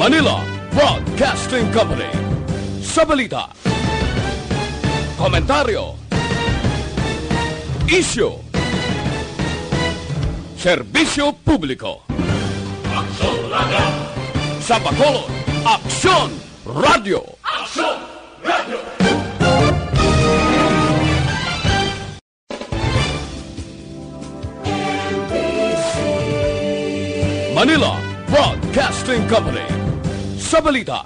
Manila Broadcasting Company. Sa balita, komentaryo, isyu, serbisyo publiko. Aksyon Radio! Sa Bacolod, Aksyon Radio! Aksyon Radio! Manila Broadcasting Company. Sa balita,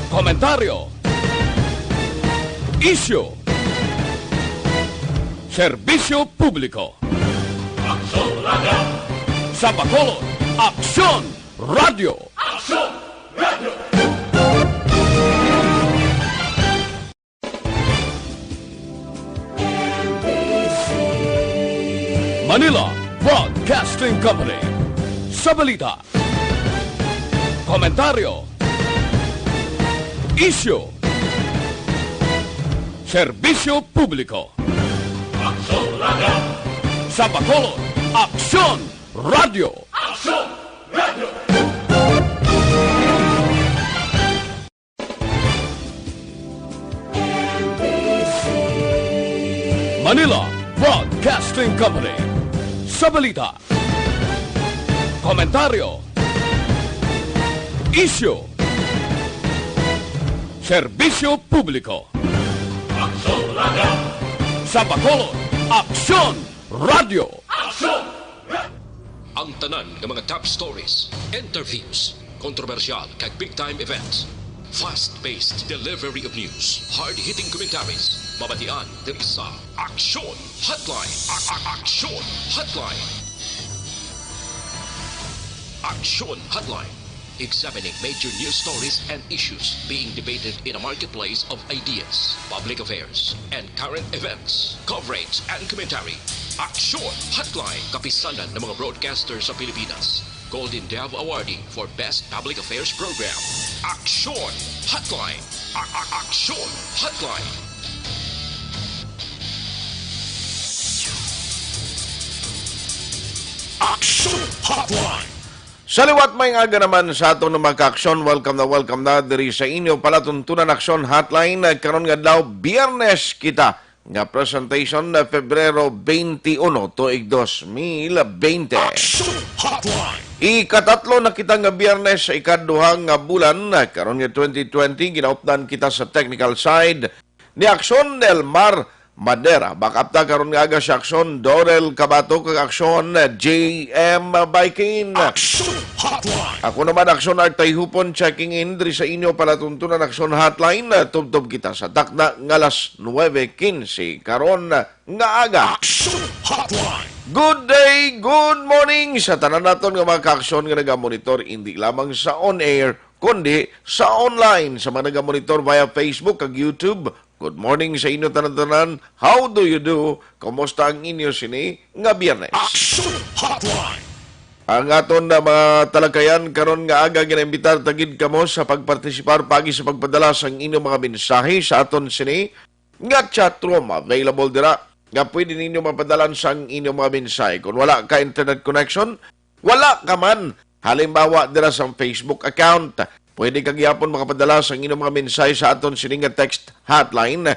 komentaryo, isyu, serbisyo publiko. Aksyon Radio! Sa Bacolod, Aksyon Radio! Aksyon Radio! Manila Broadcasting Company. Sa balita, komentaryo, isyu, serbisyo publiko. Aksyon Radio! Sa Bacolod, Aksyon Radio! Aksyon Radio! Manila Broadcasting Company. Sa balita, komentaryo, isyu, serbisyo publiko. Aksyon Radio! Sa Bacolod, Aksyon Radio! Aksyon Radio! Ang tanan ng mga top stories, interviews, kontrobersyal kag big-time events, fast-paced delivery of news, hard-hitting commentaries, babatian diri sa Aksyon Hotline. Aksyon Hotline. Aksyon Hotline. Examining major news stories and issues being debated in a marketplace of ideas, public affairs, and current events. Coverage and commentary. Aksyon Hotline. Kapisanan ng mga broadcasters sa Pilipinas. Golden Dove Awardee for Best Public Affairs Program. Aksyon Hotline. Aksyon Hotline. Aksyon Hotline! Sa liwat may aga naman sa ato ng magka-aksyon, welcome na diri sa inyo palatuntunan aksyon hotline. Karon nga daw Biyernes kita nga presentation na Pebrero 21 tuig 2020. Aksyon Hotline! Ikatatlo na kita nga Biyernes sa ikaduhang nga bulan karon nga 2020 ginaupdan kita sa technical side ni Aksyon Del Mar Madera. Backup ta karon nga aga sa Aksyon Dorel Cabato kag Aksyon JM Bikin. Aksyon Hotline! Ako naman Aksyon Artay Hupon checking in diri sa inyo palatuntunan Aksyon Hotline. Tubtob kita sa takna nga alas 9:15 karon nga aga. Aksyon Hotline! Good day, good morning sa tanan naton nga mga ka-aksyon nga nagamonitor hindi lamang sa on-air kundi sa online sa mga nagamonitor via Facebook kag YouTube. Good morning sa inyo tanan-tanan. How do you do? Kumusta ang inyo sini nga Biyernes? Aksyon Hotline! Ang aton na mga talakayan karon nga aga ginambitar tagid kamo sa pagpartisipar pagi sa pagpadala sa inyong mga mensahe sa aton sini nga chat room available dira nga pwede ninyo mapadalan sa inyong mga mensahe. Kung wala ka internet connection, wala ka man. Halimbawa dira sa Facebook account, pwede kag gyapon makapadala sa inyong mga mensahe sa aton sini nga text hotline.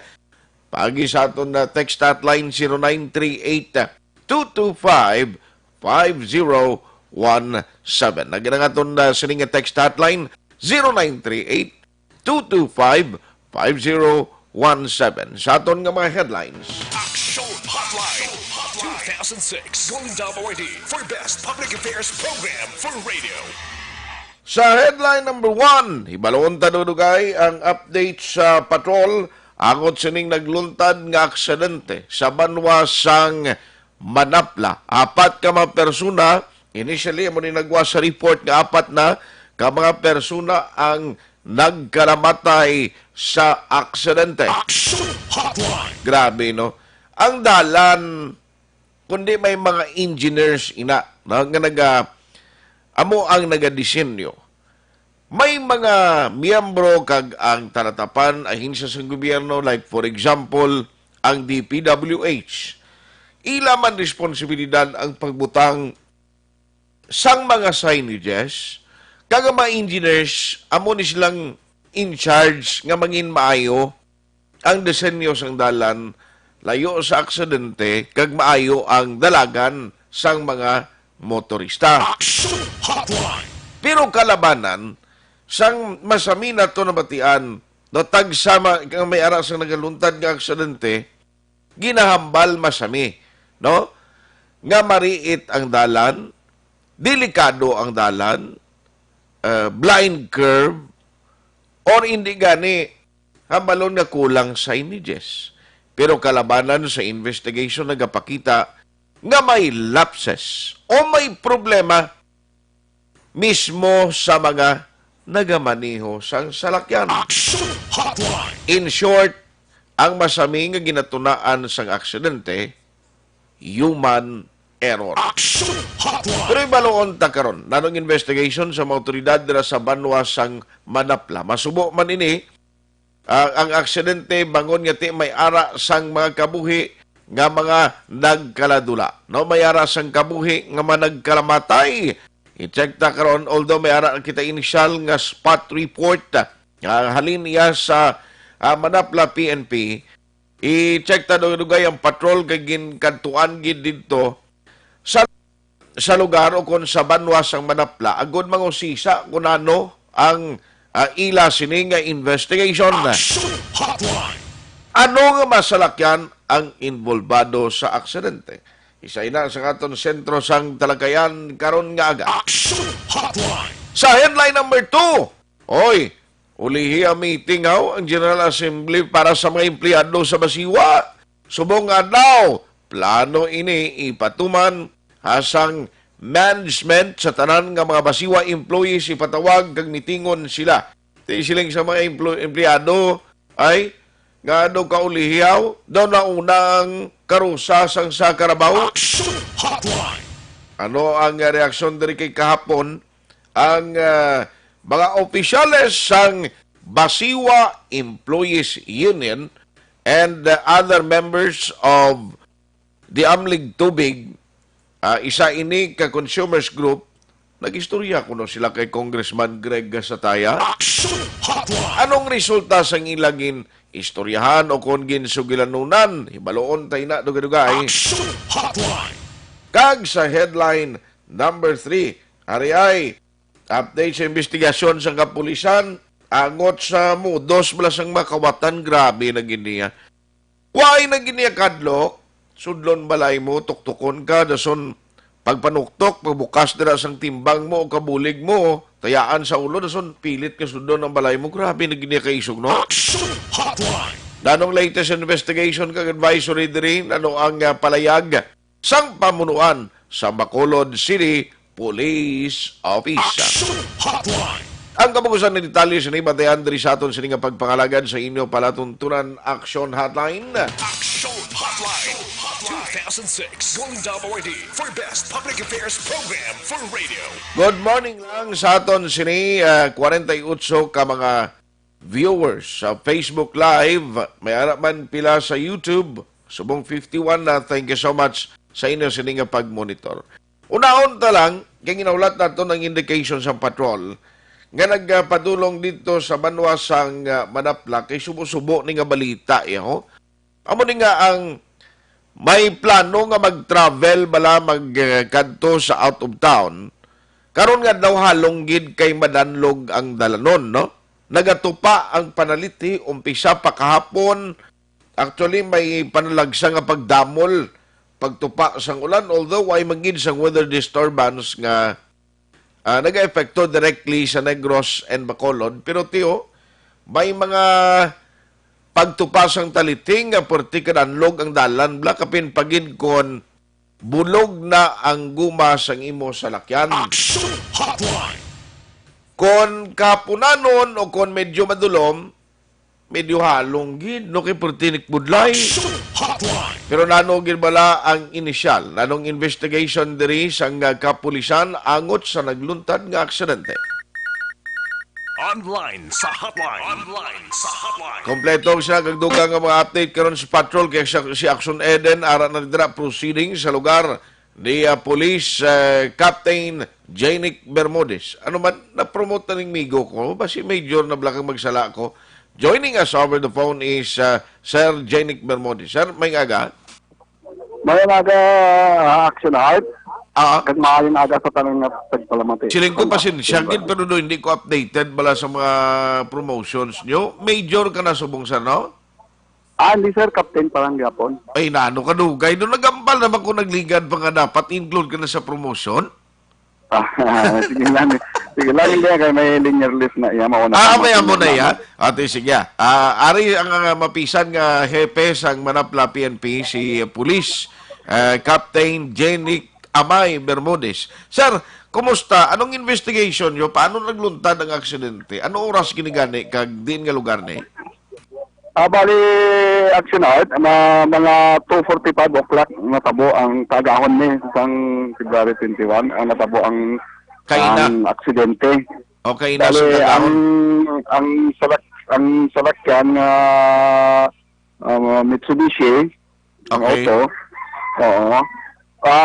Pagi sa aton na text hotline 0938-225-5017. Naging aton na sini nga text hotline 0938-225-5017. Sa aton nga mga headlines. Aksyon Hotline 2006 Golden Dove Awardee for Best Public Affairs Program for Radio. Sa headline number 1, ibaloon tanudugay ang update sa patrol angot sining nagluntad nga aksidente sa banwa sang Manapla. 4 ka mga persona, initially mo ni nagwa sa report nga 4 na ka mga persona ang nagkaramatay sa aksidente. Aksyon Hotline! Grabe, no? Ang dalan, kundi may mga engineers ina na nga amo ang nagadisenyo. May mga miyembro kag ang tanatapan ahinsya sa gobyerno like for example ang DPWH. Ila man responsibilidad ang pagbutang sang mga signages Kaga mga engineers, amo ni silang in charge nga mangin maayo ang disenyo sang dalan, layo sa aksidente, kag maayo ang dalagan sang mga motorista. Action Hotline. Pero kalabanan, sang masami na to nabatian, no tagsama kang may ara sang nagaluntad nga aksidente, ginahambal masami, no? Nga mariit ang dalan, delikado ang dalan, blind curve, or hindi gani, hambalon nga kulang sa images. Pero kalabanan sa investigation nagapakita nga may lapses o may problema mismo sa mga nagamaniho sang salakyan. Action Hotline. In short, ang masami nga ginatunaan sang aksidente, human error. Action Hotline. Pero ibaloon ta karon, nanong investigation sa mga otoridad dira sa Banwa sang Manapla. Masubo man ini ang aksidente bangon nga ti may ara sang mga kabuhi nga mga nagkaladula. No, may ara sang kabuhi nga mga nagkalamatay. I-check ta karon, although may ara kita initial nga spot report halin niya sa Manapla PNP. I-check ta dugay ang patrol kay ginkantuan gid didto sa lugar o kung sa Banwa sang Manapla, agod mangusisa kung ano ang ila sini nga investigation. Action Hotline. Ano nga masalakyan ang involvado sa aksidente? Isa ina sa katon sentro sang talakayan karon nga aga. Action Hotline. Sa headline number 2, oy, ulihi ang meeting ang General Assembly para sa mga empleyado sa Basiwa. Subong adlaw, plano ini ipatuman asang management sa tanan nga mga Basiwa employees ipatawag kag mitingon sila. Di siling sa mga empleyado ay nga daw kaulihiyaw, daw na unang karusa sang sa Carabao. Action Hotline. Ano ang reaksyon diri kay kahapon ang mga opisyales sang Basiwa Employees Union and other members of the Amlig Tubig, isa ini ka consumers group, nag-istorya kuno sila kay Congressman Greg Gasataya. Action Hotline. Anong resulta sang ilagin istoryahan o kung ginsugilanunan? Hibaloon tayo na dugay-dugay. Action Hotline. Kag sa headline number 3, ari ay update sa investigasyon sa kapulisan, angot sa mudos mula sang makawatan, grabe na giniya. Why na giniya kadlok? Sudlon balay mo, tuktukon ka, dason pagpanuktok, pagbukas dira sang timbang mo o kabulig mo, tayaan sa ulo, dason pilit ka sudlon ang balay mo, grabe na giniya kaisog, no? Action Hotline. Nanong latest investigation kag advisory diri, nano ang palayag sang pamunuan sa Bacolod City Police Office. Action Hotline. Ang kabukusan ni detalye sa batayan diri sa aton sining pagpangalagan sa inyo palatuntunan Action Hotline. Action Hotline. 2006 Golden Dome Awardee for Best Public Affairs Program for Radio. Good morning lang sa aton sini 48 ka mga viewers sa Facebook Live. May ara man pila sa YouTube. Subong 51 na. Thank you so much sa inyo sining pag-monitor. Unahon ta lang, kaya ginaulat nato ng indication sa patrol nga nagpadulong dito sa Banwa sang Manapla kay subo-subo ni nga balita. Amo ni nga ang may plano nga mag-travel bala magkanto sa out of town. Karon nga daw halonggid kay madanlog ang dalanon, no? Nagatupa ang panaliti, umpisa pa kahapon. Actually, may panalagsa nga pagdamol, pagtupa sang ulan, although ay magid sang weather disturbance nga nag-epekto directly sa Negros and Bacolod. Pero tiyo, may mga pagtupa sang taliting nga partikananlog ang dalan, blakapin pagid kon bulog na ang guma sang imo sa lakyan. Action Hotline. Kon kapunanon o kon medyo madulom, medyo halong gid, no kay pertinik budlay. Action Hotline. Pero nanong gid bala ang initial, nanong investigation diri sang kapulisan angot sa nagluntad nga aksidente. Online sa hotline. Online sa hotline. Kompleto siya kagdugang nga mga update karon sa patrol kay si Action Eden ara na dira proceeding sa lugar ni Police Captain Janic Bermudez. Ano man, na-promote na ng migo ko, basi major na blakang magsala ko. Joining us over the phone is Sir Janic Bermudez. Sir, may aga? May naga action art. Kat maayon aga sa tanong na pagpalamati. Siling ko pasensya, pero do, hindi ko updated bala sa mga promotions nyo. Major ka na subong, sir, no? Hindi sir, captain parang gapon. Ay, naano ka dugay. Doon nagampal naman kung nagligad pa nga dapat. Include ka na sa promotion. Sige lang. Sige lang, hindi kaya may linear list na iya. Maya mo na ya. Ate, sige. Ari ang mapisan nga hepe sang Manapla PNP, si Police Captain Janic Amay Bermudez. Sir, kumusta? Anong investigation nyo? Paano nagluntad ang aksidente? Anong oras ginigani kag din nga lugar ni? Bali, action art, mga 2:45 o'clock natabo ang tagahon ni sang February 21, ang natabo ang Kaina. ang aksidente. Okay na sa Bali, tagahon. ang salakyan nga Mitsubishi, ang Okay. auto, oo,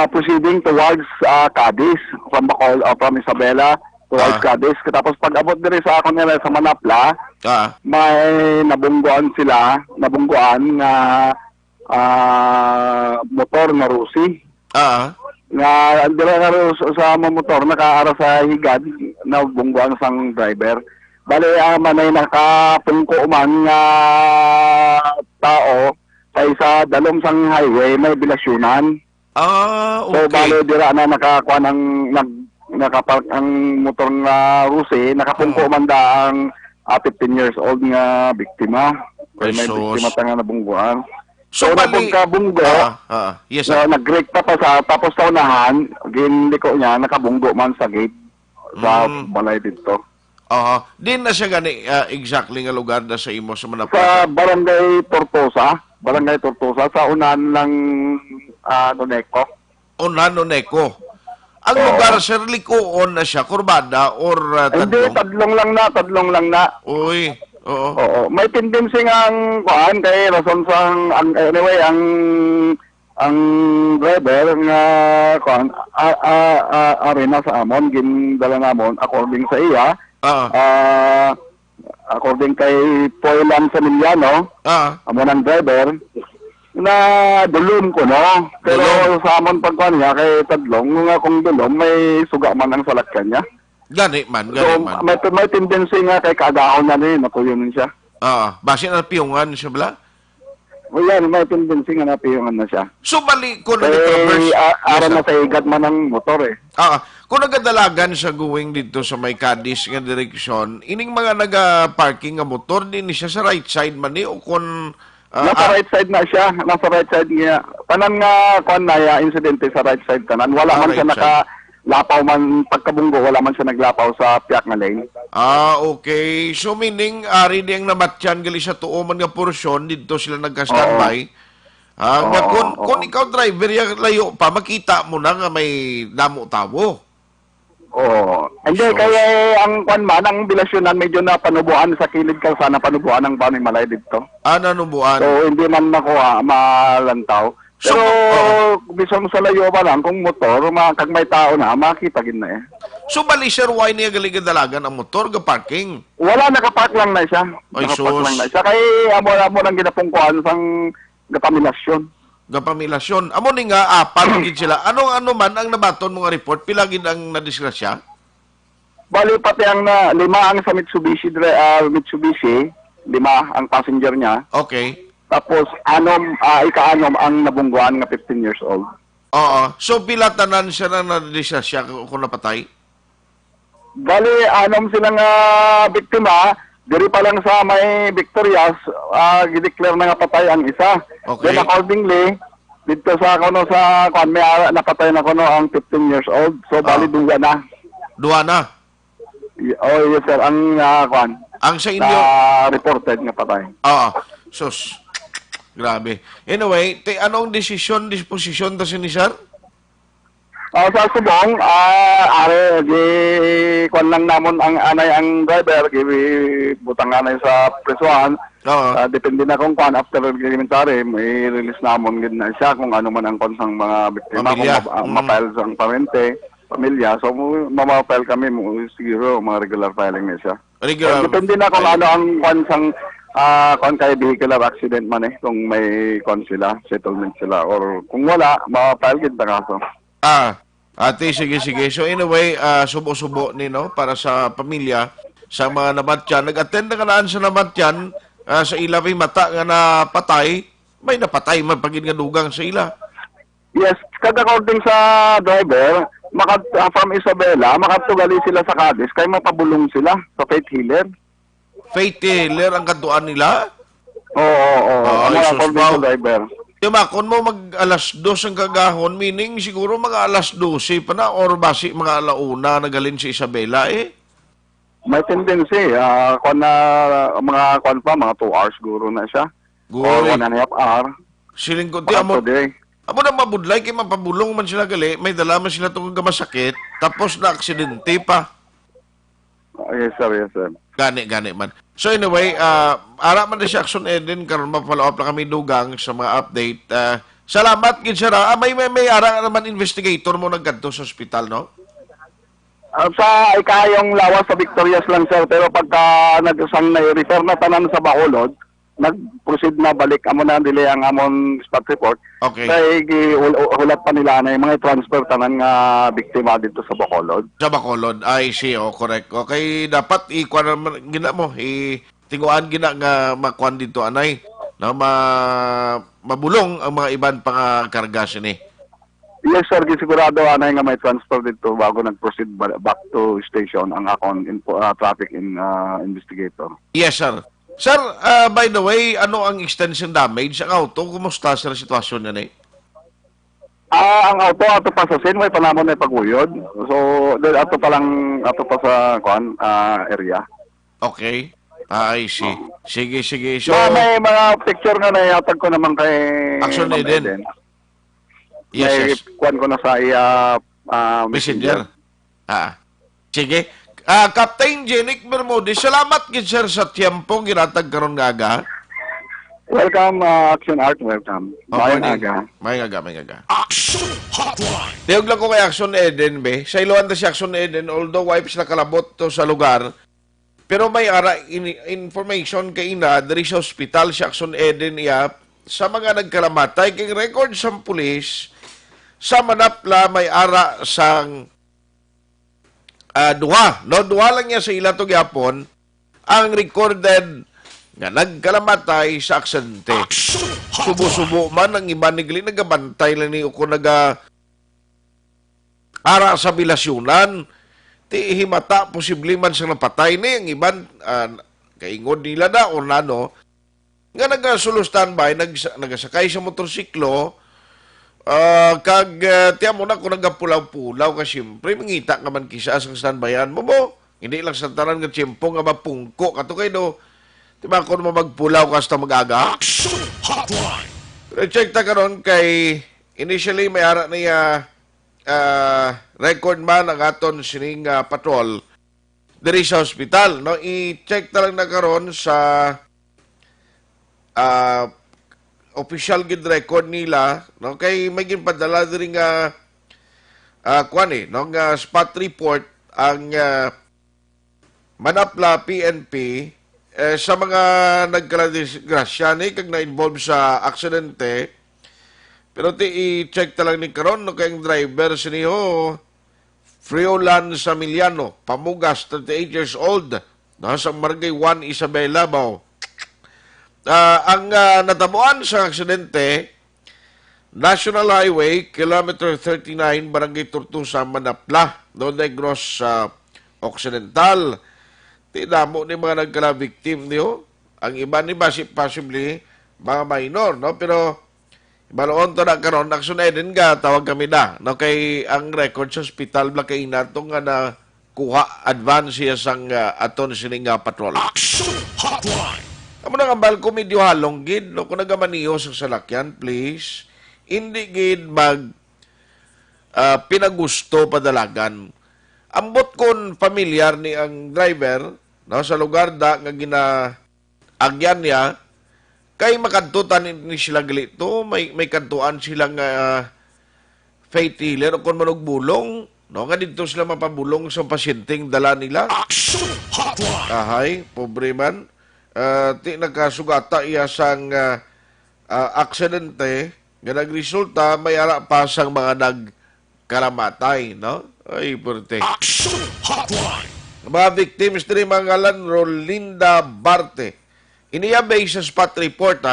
proceeding towards Cadiz, from Isabela towards Cadiz. Tapos pag abot diri sa ako nila sa Manapla, may nabungguan nga motor na Rusi. Nga dira nga sa motor nakaara sa higad na bungguan sang driver. Bali manay nakapungko man nga tao sa isa dalom sang highway may bilasyunan. So Okay. bali dira na nakakuha ng nakapark ang motor nga Rusi, nakapungko man da ang 15 years old nga biktima. Kaya may Jesus. biktima ta nga nabungguan. So, So, bali... nagpagkabunggo, Yes, so, sir. nag-break pa sa tapos sa unahan, ginliko niya, nakabunggo man sa gate sa balay dito. Din na siya gani exactly nga lugar na sa imo sa Sa Manapla. Barangay Tortosa, sa unahan lang Noneco. O Nanoneko. Ang lugar, sir, likoon na siya, kurbada or Hindi, tadlong? tadlong lang na. Uy, oo. Oo, may tendency nga ang kuan kay rason sang anyway ang driver nga kuan arena sa amon gindala namon according sa iya according kay Poylan Samiliano amon ang driver na dulom ko no pero sa amon pagkuan niya kay tadlong nga kung dulom may suga man ang salakyan niya. Gani man. So, may tendency nga kay kaagahon na rin, natuyon siya. Base na piyungan siya bala? O yan, may tendency nga napiyungan na siya. So, bali ko na Eh, traverse. araw na sa higad man ang motor eh. Kung nagadalagan siya going dito sa may Cadiz nga direksyon, ining mga naga-parking nga motor, din siya sa right side man o kung... Nasa right side na siya, nasa right side niya. Tanan nga, kuan na ya, insidente sa right side tanan. Wala man right siya side. lapaw man, pagkabunggo, wala man siya naglapaw sa piyak nga lane. Okay. So, meaning, ari diyang namatyan gali sa tuo man nga porsyon, dito sila nagka-standby. Kung ikaw driver, yung layo pa, makita mo na nga may damo-tawo. Oo. Hindi, So, kaya ang kuan man, ang bilasyonan, medyo na panubuan sa kilid ka, sana panubuan ng panimalay dito. Nanubuan. So, hindi man makuha, malantaw. So, Pero, bisang sa layo pa lang, kung motor, kag may tao na, makita gin na eh. So, bali, sir, why niya galigandalagan ang motor ga parking? Wala, nakapark lang na siya. Ay, Nakapark sus. lang na siya. Kaya, amo lang ginapungkuhan sang gapamilasyon. Gapamilasyon. Amo ni nga, gid sila. Ano man ang nabaton mga report? Pila gid ang nadisgrasya? Bali, pati ang lima ang sa Mitsubishi, lima ang passenger niya. Okay. Tapos, ika-anom ang nabungguan nga 15 years old. Oo. So, pila tanan siya na nadisgrasya kung napatay? Bali, anom silang biktima, diri pa lang sa may Victorias, gideclare na nga patay ang isa. Okay. Then accordingly, dito sa may napatay na kuno ang 15 years old. So, bali, duwa na. Duwa na. Oh, yes sir, ang Ang sa inyo... reported nga patay. Sus. Grabe. Anyway, anong disposisyon ta ni sir? Sa subong, lang namon ang driver, butang anay sa presuhan. Oo. Depende na kung kung after elementary, may release namon gid na siya kung ano man ang konsang mga biktima, Pamilya. kung ma-file sa parente, pamilya. So, ma-file kami, siguro, mga regular filing na siya. Regular. Depende na kung ano ang konsang kung kay vehicular accident man kung may sila, settlement sila, or kung wala, ma-file gid na kaso. Ate, sige. So anyway, subo-subo ni no para sa pamilya sa mga namatyan. Nag-attend na kanaan sa namatyan sa ila may mata nga napatay. May napatay man pagin nga dugang sa ila. Yes, according sa driver, from Isabela, makatugali sila sa Cadiz, kaya mapabulong sila sa Faith Healer. Faith Healer ang kaduan nila. Oo. Ay, Mga sus, according wow. sa driver. Diba, kung mo mag alas 2 ang kagahon, meaning siguro mga alas 12 pa na or basi mga alauna nagalin si Isabela May tendency, kung na mga 2 hours siguro na siya. Or Goy. 1.5 hour. Siling ko, di amo, Today. amo na mabudlay, kay mapabulong man sila gali, may dala man sila itong gamasakit, tapos na aksidente pa. Yes, sir. Gani man. So anyway, ara man na si Action Eden karon ma-follow up na kami dugang sa mga update. Salamat gid sir. May ara naman investigator mo nagkadto sa ospital, no? Sa ikayong lawas sa Victorias lang, sir, pero pagka nag-isang na-refer na tanan sa Bacolod, nag-proceed na balik amo na dili ang amon spot report. Okay. Kay hulat pa nila na yung mga transfer tanan nga biktima dito sa Bacolod. Sa Bacolod, I see, correct. Okay, dapat ikuan naman gina mo, tinguan gina nga makuan dito anay, na mabulong ang mga iban pa nga karga sini. Yes, sir, gisigurado anay nga may transfer dito bago nag-proceed back to station ang akong traffic investigator. Yes, sir. Sir, by the way, ano ang extension damage ang auto? Kumusta sa sitwasyon niya Ang auto ato pa sa scene, may panamon na paguyod. So, ato pa sa area. Okay. I see. Sige. So, May mga picture nga na ihatag ko naman kay Action Ma'am Eden. Yes. Kuhan ko na sa Messenger. Sige. Captain Jenick Bermudez, salamat gid sir sa tiyempo ginatag karon nga aga. Welcome, Action Art. Welcome. Maayong aga. May aga. Action Hotline. Tiyog lang ko kay Action Eden, be. Sa iluan ta si Action Eden, although wipes na kalabot to sa lugar, pero may ara information kay ina diri sa ospital si Action Eden sa mga nagkalamatay kay record sa pulis sa Manapla may ara sang duha lang niya sa ila to gyapon ang recorded nga nagkalamatay sa aksidente. Subo-subo man ang iba nigli nagabantay lang ni uko naga ara sa bilasyunan ti himata posible man sa napatay ni ang iban kaingod nila da o nano nga nagasulostan ba nagasakay sa motorsiklo kag tiyan mo na kung nagapulaw-pulaw ka siyempre mangita ka man kisa sa standbayan mo hindi lang sa tanan nga tiyempo nga mapungko kato kay do diba kung magpulaw ka sa mag-aga Action Hotline. check ta karon kay initially may ara niya record man ang aton sining patrol diri sa hospital no i-check ta lang na karon sa official gid record nila no kay may ginpadala diri nga no nga spot report ang Manapla PNP sa mga nagkaladisgrasya ni kag na-involve sa aksidente pero i-check ta lang ni karon no kay ang driver siniho Friolan Samiliano Pamugas 38 years old nasa Margay 1 Isabela bao. Ang natabuan sa aksidente, National Highway, Kilometer 39, Barangay Tortusa, Manapla, no Negros Occidental. Tinamo ni mga nagkala-victim niyo. Ang iba ni possibly mga minor, no? Pero baloon to na karon Action Eden nga, tawag kami na. No? Kay ang record sa hospital, kay nato nga na kuha advance siya sang aton sining patrol. Action Hotline. Amo na kambal ko medyo halong gid no kung nagamaniho sa salakyan please hindi gid mag pinagusto padalagan ambot kon familiar ni ang driver no sa lugar da nga agyan niya, kay makadtutan ni sila galito, may kantuan silang faith healer o kung manugbulong, no? Nga dito sila mapabulong sa pasyenteng dala nila. Action Hotline. Ahay, pobre man. Ti nagkasugata iya sang aksidente, nga nagresulta, may ara pa sang mga nagkaramatay, no? Ay, purte. Action Hotline. Mga victims diri mangalan Rolinda Barte. Iniya base sa spot report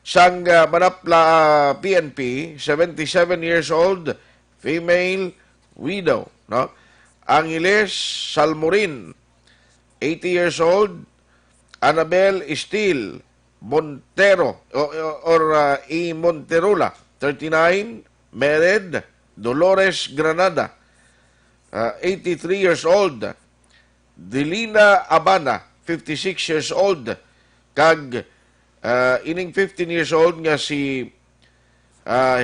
sang Manapla PNP, 77 years old, female, widow, no? Angeles Salmorin, 80 years old, Annabel Estil Montero or E. Monterola, 39, married, Dolores Granada, 83 years old, Delina Abana, 56 years old, kag ining 15 years old nga si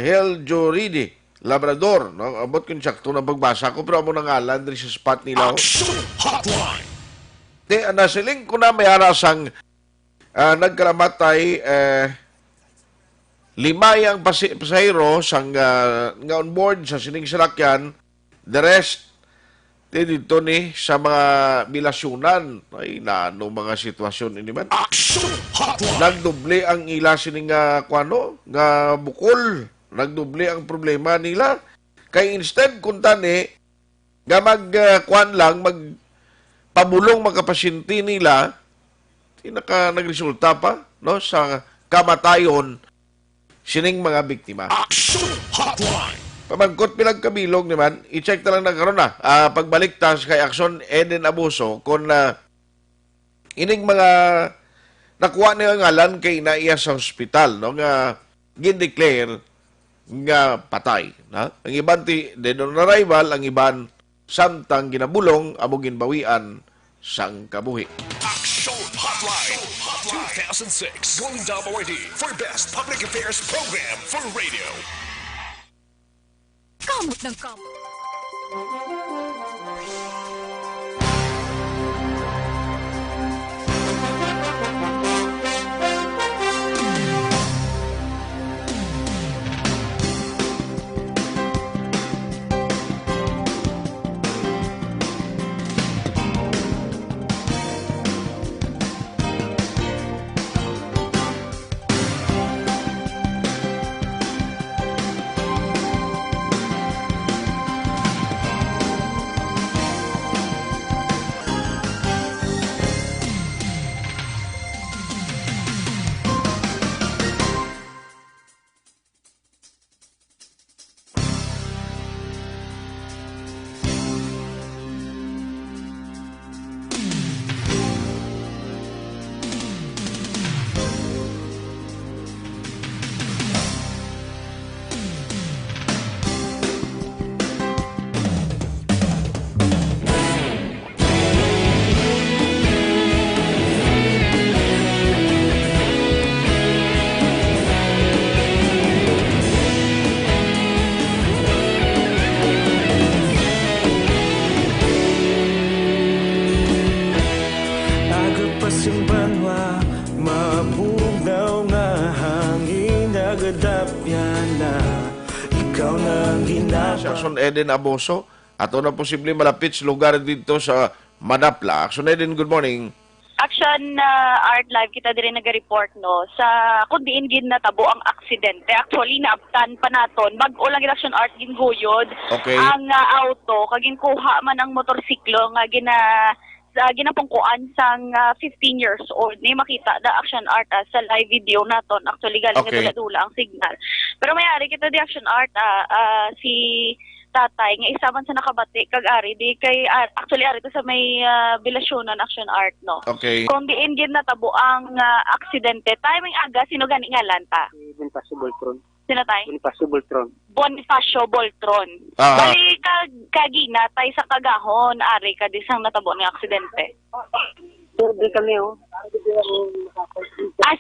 Hel Joridi, Labrador, no? Abot kun sakto na pagbasa ko pero amo nang ngalan diri sa spot nila. Action Hotline. Di nasiling ko na may arasang nagkaramatay limay ang pasahero sang nga on board sa sining salakyan, the rest dito ni sa mga bilasyunan. Ay, naano mga sitwasyon ini man. Action Hotline. Nagdoble ang ila sining nga bukol. Nagdoble ang problema nila. Kay instead kunta ni nga magpabulong mga pasyente nila, nagresulta pa no sa kamatayon sining mga biktima. Action Hotline. Pamangkot pinagkabilog naman, i-check na lang na karon na. Pagbalik tas kay Action Eden Abuso, kung ining mga nakuha niya ngalan kay naiya sa hospital, no, nga gindeclare nga patay. Na? Ang iban dead on arrival, ang iban samtang ginabulong, amo ginbawian sang kabuhi. Action Hotline. 2006 Golden Dome Award for Best Public Affairs Program for Radio. Kamot ng kamot. Action Eden Abuso, ato na posible malapit sa lugar dito sa Manapla. Action Eden, good morning. Action Art Live, kita din nag-report no sa kung diin gid natabo ang aksidente. Actually naabtan pa naton bag-o lang gid Action Art ginguyod Okay. ang auto kaging kuha man ang motorsiklo nga ginapungkuan sang 15 years old. Ni makita da Action Art sa live video naton. Actually galing Okay. dula ang signal. Pero mayari kita di Action Art si tatay nga isa man sa nakabati kag ari di kay actually ari to sa may bilasyonan Action Art no. Okay. Kung diin gid natabo ang aksidente timing aga sino gani nga lanta? Bonifacio Boltron. Sino tay? Bonifacio Boltron. Bonifacio Boltron. Ah. Bali kagina tay sa kagahon ari ka disang natabo ng aksidente. Di kami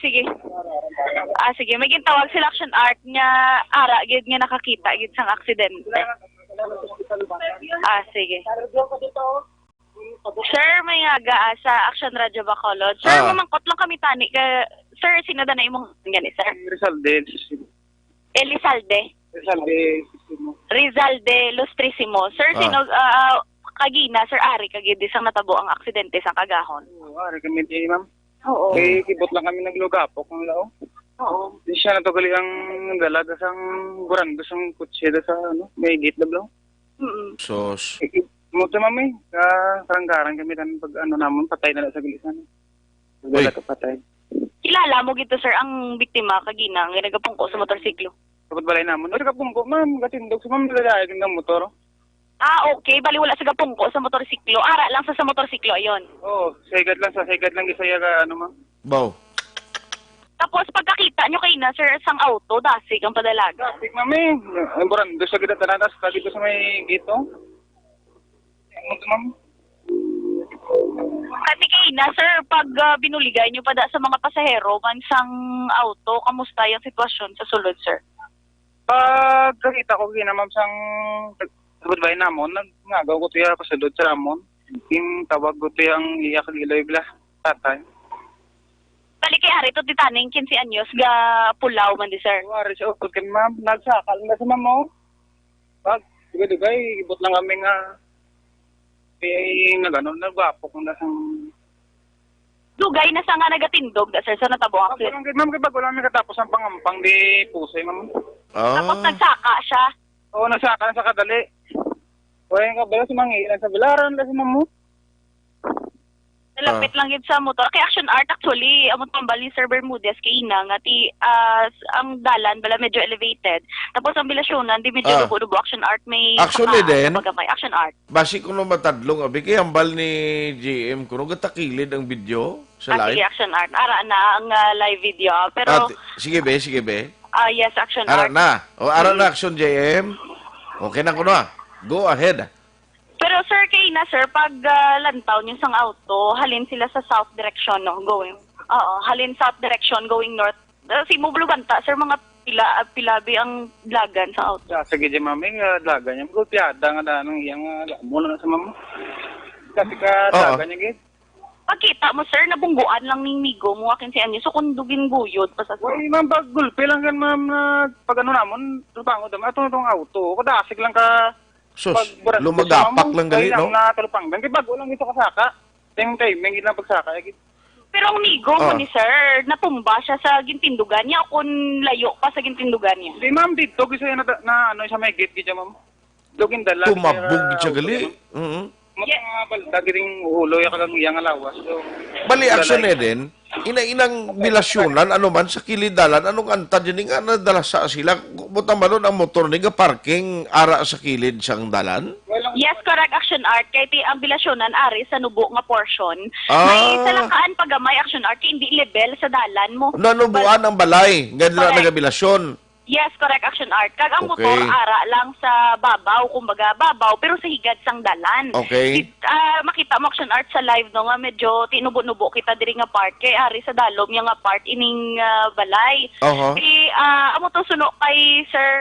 Sige. Sige, may gintawag sila Action Art nga ara gid nga nakakita gid sang aksidente. Sige. Sir, may aga sa Action Radio Bacolod. Sir, mamangkot lang kami tani. Sir, sinada na imong gani, sir? Rizalde. Elizalde. Rizalde Lustrisimo. Sir, sino, kagina, Sir Ari, kagid isang natabo ang aksidente sa Kagahon. Oo, ari kami di, ma'am. Oo. Kay kibot lang kami naglugapok ng lao. Oo. Di siya natugali ang dalaga sang burando sang kutsi sa may gate lablaw. Sos. Muto mami, karanggaran kami tan pag namon patay na sa gilisan. Dala ka patay. Kilala mo gito, sir, ang biktima kagina nga nagapungko sa motorsiklo. Kapag balay namon, ori ka pungko, ma'am, gatindog sa ma'am dalaga ng motor. Okay, bali wala sa gapungko sa motorsiklo. Ara lang sa motorsiklo ayon. Oo, sagad lang gisaya ka ma'am. Baw. Tapos pagkakita nyo kayo na, sir, sang auto, dasig ang padalaga. Dasig mami, ang burando sa gita tanatas, dito sa may gito. Muto ma'am. Kasi kayo na, sir, pag binuligay nyo pa sa mga pasahero, man sang auto, kamusta yung sitwasyon sa sulod, sir? Pag kakita ko ma'am sang sabay namon, nagngagaw ko tiya pasadod sa ramon. Yung tawag ko tiya ang iyak ilay bla tatay. Bali kay Ari, ito titaning 15 anyos, ga pulaw man di, sir. Wari siya upod kami ma'am, nagsakal na sa ma'am mo. Pag dugay-dugay, ibot lang kami nga nagwapok na sang... Dugay na sa nga nagatindog, da, sir, sa natabo ang Ma'am, kay bago lang katapos ang pangampang di pusay, ma'am. Tapos nagsaka siya. Oo, nagsaka sa kadali. Kaya nga bala sa mga ilan sa bilaran na sa ma'am mo. Nalapit lang yun sa motor. Kay Action Art, actually, among tambal ni Sir Bermudez, kay Ina, nga ang dalan, bala medyo elevated. Tapos ang bilasyonan, di medyo dubo-dubo. Action Art may... Actually din, Action Art. basi ko nung matadlong, abi, kay hambal ni GM ko, nung gatakilid ang video sa Sige, live. Action Art. Ara na ang live video. Pero, Sige be. yes, Action Ara Art. na. Ara na, Action GM. Okay na ko na. Go ahead. Pero sir, kay na sir, pag lantaw niyo sang auto, halin sila sa south direction, no? Going. Halin south direction, going north. Si Mubulubanta, sir, mga pilabi ang lagan sa auto. Sige, di mami, laga niya. Magulpiada nga na nang iyang mula na sa ma'am. Kasi ka laga niya, gid. Pagkita mo, sir, nabungguan lang ni Migo mo akin si Anyo. So, kundugin guyod pa sa Uy, ma'am, pag gulpi lang kan, ma'am, pag namon, tulpango dama, itong auto. Kadasig lang ka. Sus, lumagapak lang gali, no? Na tulpang bang, kay bago lang ito kasaka. Tingin tayo, may lang pagsaka. Pero ang Migo mo ni sir, natumba siya sa gintindugan niya o kung layo pa sa gintindugan niya? Di, ma'am, dito, gusto na sa may gate, gito, ma'am. Dugin dala. Tumabog siya gali. Mga balda, giring ulo, yung alawas. So, Bali, action eh din. Inang bilasyonan, ano man, sa kilidalan, anong anta dyan nga nadala sa sila? Butang malon ang motor nga parking ara sa kilid siyang dalan? Yes, correct, Action Art. Kaya ang bilasyonan, ari, sa nubo nga portion. May salakaan pagamay, Action Art, kaya hindi level sa dalan mo. Nanubuan ang balay, nga nila nagabilasyon. Yes, correct, Action Art. Kag ang motor, ara lang sa babaw, kumbaga babaw, pero sa higad sang dalan. Okay. Makita mo, Action Art, sa live, no, nga medyo tinubo-nubo kita diri nga part, kay ari sa dalom, yung nga part, ining balay. Amo to suno kay Sir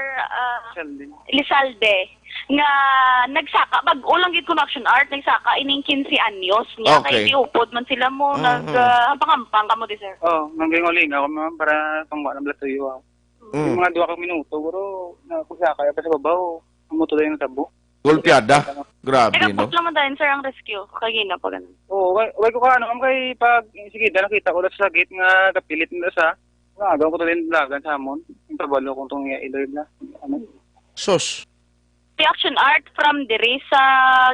Lizalde, nga nagsaka, ulang gid ko na Action Art, nagsaka ining 15 anyos niya, kay tiupod man sila mo, hampang-hampang ka mo di, sir. nanggingoling ako, ma'am, para tungwa na blatuyo ako. Yung mga 2 minuto, bro, nakusaka, pa sa babaw, umuto tayo ng tabo. Golpeada? Grabe, no? Nagapot naman tayo, sir, ang rescue. Kagina pa ganun. Oo, way ko ka, ma'am, kay pag, sige, nakita ko na sa gate nga kapilit na sa, gawin ko tayo ng lagan sa hamon, yung pabalo kong itong i-alert na. Sos. Action Art from diri sa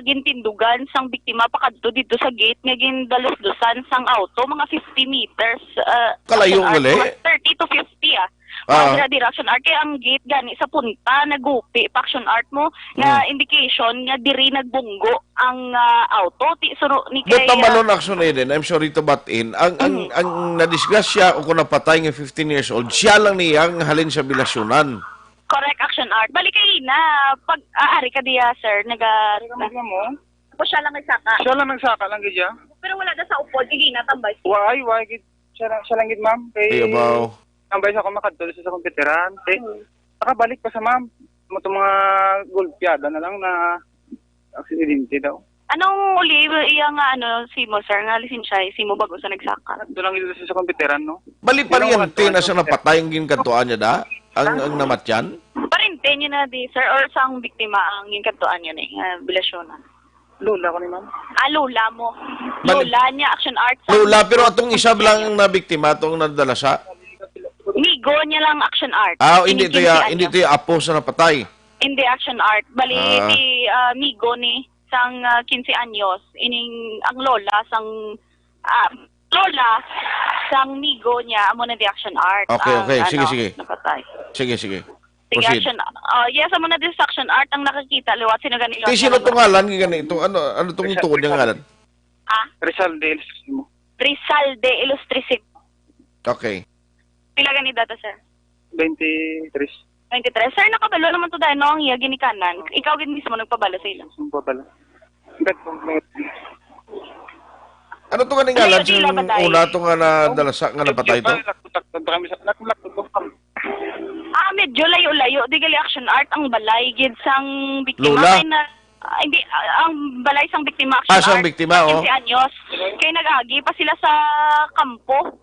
gintindugan sang biktima pakadto dito sa gate nga gindalos-dosan sang auto mga 50 meters. Kalayo uli? 30 to 50 Direction Art kay ang gate gani sa punta nagupi pa Action Art mo nga indication nga diri nagbunggo ang auto ni kay Malon action din. I'm sorry to butt in. Ang nadisgrasya o kung napatay nga 15 years old, siya lang niyang halin sa bilasyonan. Correct, Action Art. Balik kayo na. Pag aari ka diya, sir, mo? O siya lang nagsaka? Siya lang nagsaka lang, gid ya. Pero wala na sa upod, gigina, tambay. Why, gid. Siya lang, gid, ma'am. Kaya ba? Tambay sa ako makadulog sa kompiteran. Nakabalik pa sa ma'am. Mga golpeada na lang na aksidente daw. Anong uli iya nga si mo sir nga lisensya si mo bago sa nagsaka. Doon lang ito sa komputeran, no? Bali pariente na sa napatay ang ginkantuan niya da? Ang namatyan? Parente niya na di sir or sang biktima ang ginkantuan niya bilasyon na. Lula ko ni ma'am. Lula mo. Bali- Lula niya action art sa Lola, pero atong isa lang na biktima, atong nadala sa... Migo niya lang action art. hindi to ya apo sa napatay. Hindi action art. Bali Ah. ti migo ni sang 15 anyos ining ang lola sang migo niya amo na di action art. Okay. Sige. Napatay. Sige. Sige, Proceed. action. Yes, amo na di sa action art ang nakakita liwat sino ganito. Sino itong ngalan? Ganito? Ano itong tuod niya ngalan? Rizal de Ilustrismo. Rizal de Ilustrisimo. Okay. Pila gani data sir? 23. 23. Sir, nakabalo naman to dahil no, ang iya ginikanan. Ikaw gid mismo nagpabalo sa ila. Sumpa pala. Bet po. Ano itong nga ngalan? Dila ba tayo? Una itong nga nadala sa nga napatay ito? Nakulak ko. Medyo layo-layo. Di gali action art ang balay. Gid sang biktima. Lola? Kay hindi, ang balay sang biktima action art. Sang biktima, 15 anyos. Kay nag-agi pa sila sa kampo.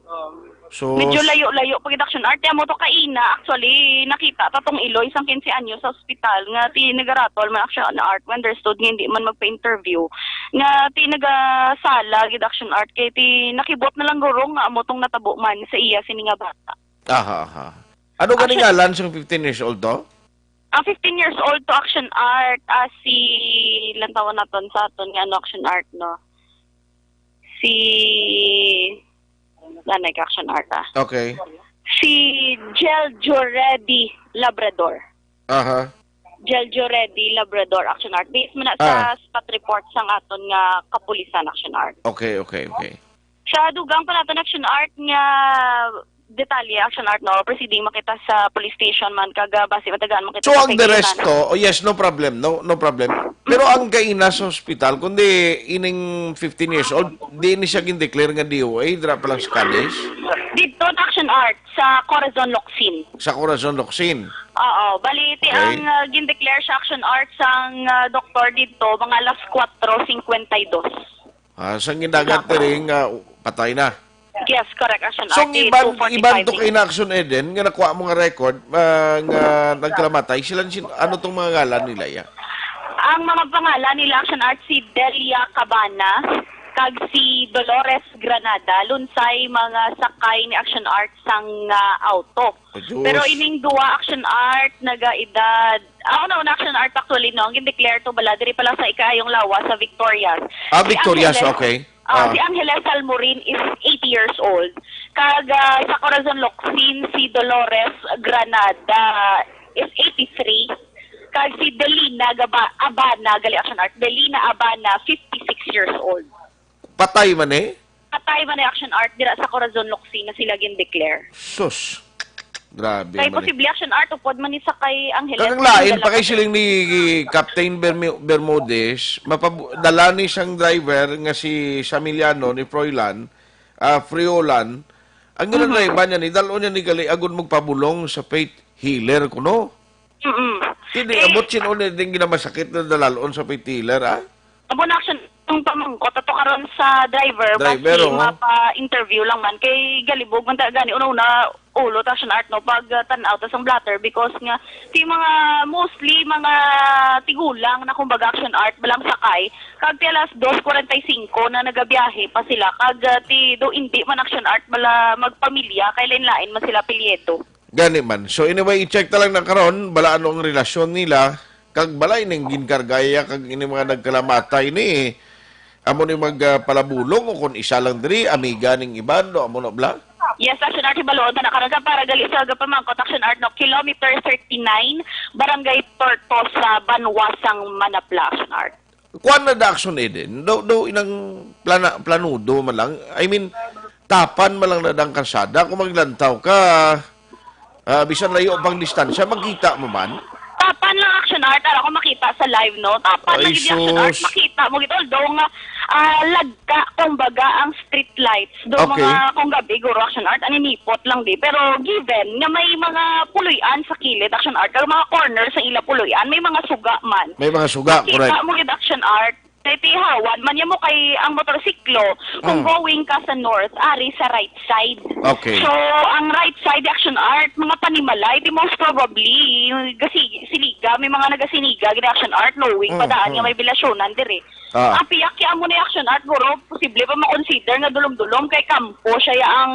So, Medyo layo-layo pag action art. Kaya mo to kaina. Actually, nakita tatong iloy sang 15 anyos sa ospital. Nga ti nagaratol man action art. When understood nga hindi man magpa-interview. Nga ti nagasala gid action art. Kay ti nakibot na lang guro nga amo tong natabo man sa iya sini nga bata. aha. Ano ganing ngalan sa 15 years old to? Ang 15 years old to action art, si ilang taon na ton sa aton nga action art, no? Si lanay ka action art, Okay. Si Gel Joredi Labrador. Aha. Gel Joredi Labrador action art. Based mo na sa spot report sang aton nga kapulisan action art. Okay. Sa dugang pa naton action art nga detalye action art no proceeding makita sa police station man kaga base matagaan makita So, sa ang the kaibigan. rest to, yes, no problem. No problem. Pero ang kaina sa ospital, kundi ining 15 years old, di ni siya gin-declare nga DOA, dra pa lang sa Cadiz, Dito action art sa Corazon Locsin. sa Corazon Locsin. Oo, baliti Okay. ang gin-declare sa action art sang doktor dito mga alas 4:52. Sa gindagat ring patay na. Yes, correct action So, art. iban to kay na action Eden, nga nakuha mo nga record, nga nagkalamatay, ano tong mga ngalan nila ya? Ang mga pangalan nila action art si Delia Cabana, kag si Dolores Granada, lunsay mga sakay ni action art sang auto. Diyos. Pero ining duwa action art nagaedad. Ako na action art actually no, gin-declare to bala diri pa lang sa ikayong lawas sa Victorias. Victorias, Si Angeles- okay. Si Angeles Almorin is 80 years old. Kag sa Corazon Locsin, si Dolores Granada is 83. Kag si Delina Abana, gali action art, Delina Abana, 56 years old. Patay man eh. Patay man na action art dira sa Corazon Locsin na sila gin-declare. Sus. Grabe Kay man eh. posible action art upod man ni sa kay Angeles. Kagang lain pa kay siling ni Captain Bermudez, dala ni siyang driver nga si Samiliano ni Froilan, Friolan. Ang driver niya ni dalo niya ni gali agud magpabulong sa faith healer kuno. Hindi abot sino ni ding ginamasakit na dalalon sa faith healer Abo na action ang pamangkot ato karon sa driver basi mapa-interview lang man kay galibog man ta gani una ulo action art no pag tan-aw ta sang blatter because nga ti mga mostly mga tigulang na kumbaga action art balang sakay kag ti alas 2:45 na nagabiyahe pa sila kag ti do hindi man action art bala magpamilya kay lain-lain man sila pilyeto. Gani man. So anyway, i-check ta lang na karon bala anong relasyon nila kag balay ning ginkargaya kag ini mga nagkalamatay ni amo ni magpalabulong o kung isa lang diri amiga ning iban do amo na bla. Yes, action art balon na karaga para gali sa gapamangkot action art no kilometer 39 barangay Tortos sa Banwasang Manapla action art. Kuan na da action Eden. Do inang planudo man lang. I mean tapan man lang na dang kalsada kung maglantaw ka bisan layo pang distansya magkita mo man. Tapan lang action art ara ko makita sa live no. Tapan lang Ay, gid action art sus. makita mo gid although nga lagka kumbaga ang street lights do Okay. mga kung gabi guro action art ani nipot lang di pero given nga may mga puloy-an sa kilid action art kag mga corner sa ila puloy-an may mga suga man. May mga suga, Kita correct. mo gid action art Tihawan, man mo kay ang motorsiklo, kung going ka sa north, ari sa right side. Okay. So, ang right side action art, mga panimalay, di most probably, siliga, may mga nagasiniga, gina action art, knowing, padaan nga may bilasyonan dire. Ang piyak kaya mo na action art, guro, posible pa makonsider nga dulom-dulom kay kampo, siya ang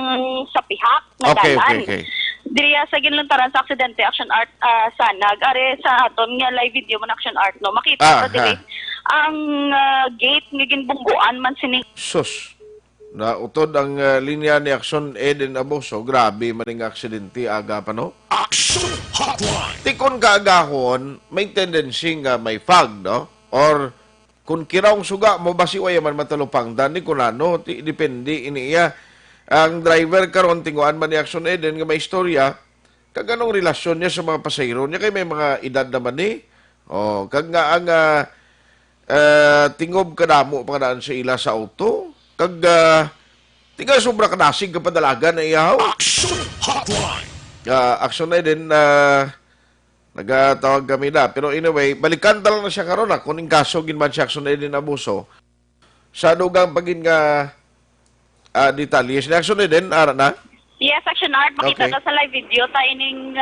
sa pihak, nga dalan. Okay. Diriya sa ginlantaran sa aksidente action art sanag are sa aton nga live video man action art no makita ko diri ang gate nga ginbungguan man sining sus na utod ang linya ni Action Eden Abuso, grabe maning aksidente aga pa no. Action Hotline. Tikon kaagahon may tendency nga may fog no or kung kiraong suga mo basi way man matalupang dani kunano depende iniya. Ang driver karon tinguan man ni Action Eden nga may istorya kag anong relasyon niya sa mga pasahero niya kay may mga edad naman ni. Kag nga ang tingob kadamo pangadaan sa ila sa auto kag tinga sobra kadasig kapadalagan na iyaw. Action Hotline. Action Eden nagatawag kami na pero anyway balikan lang na siya karon kuning kaso ginman si Action Eden Abuso sa dugang pagin nga detalye. Action Eden, ara na? Yes, action art. Makita ta sa live video tayo ning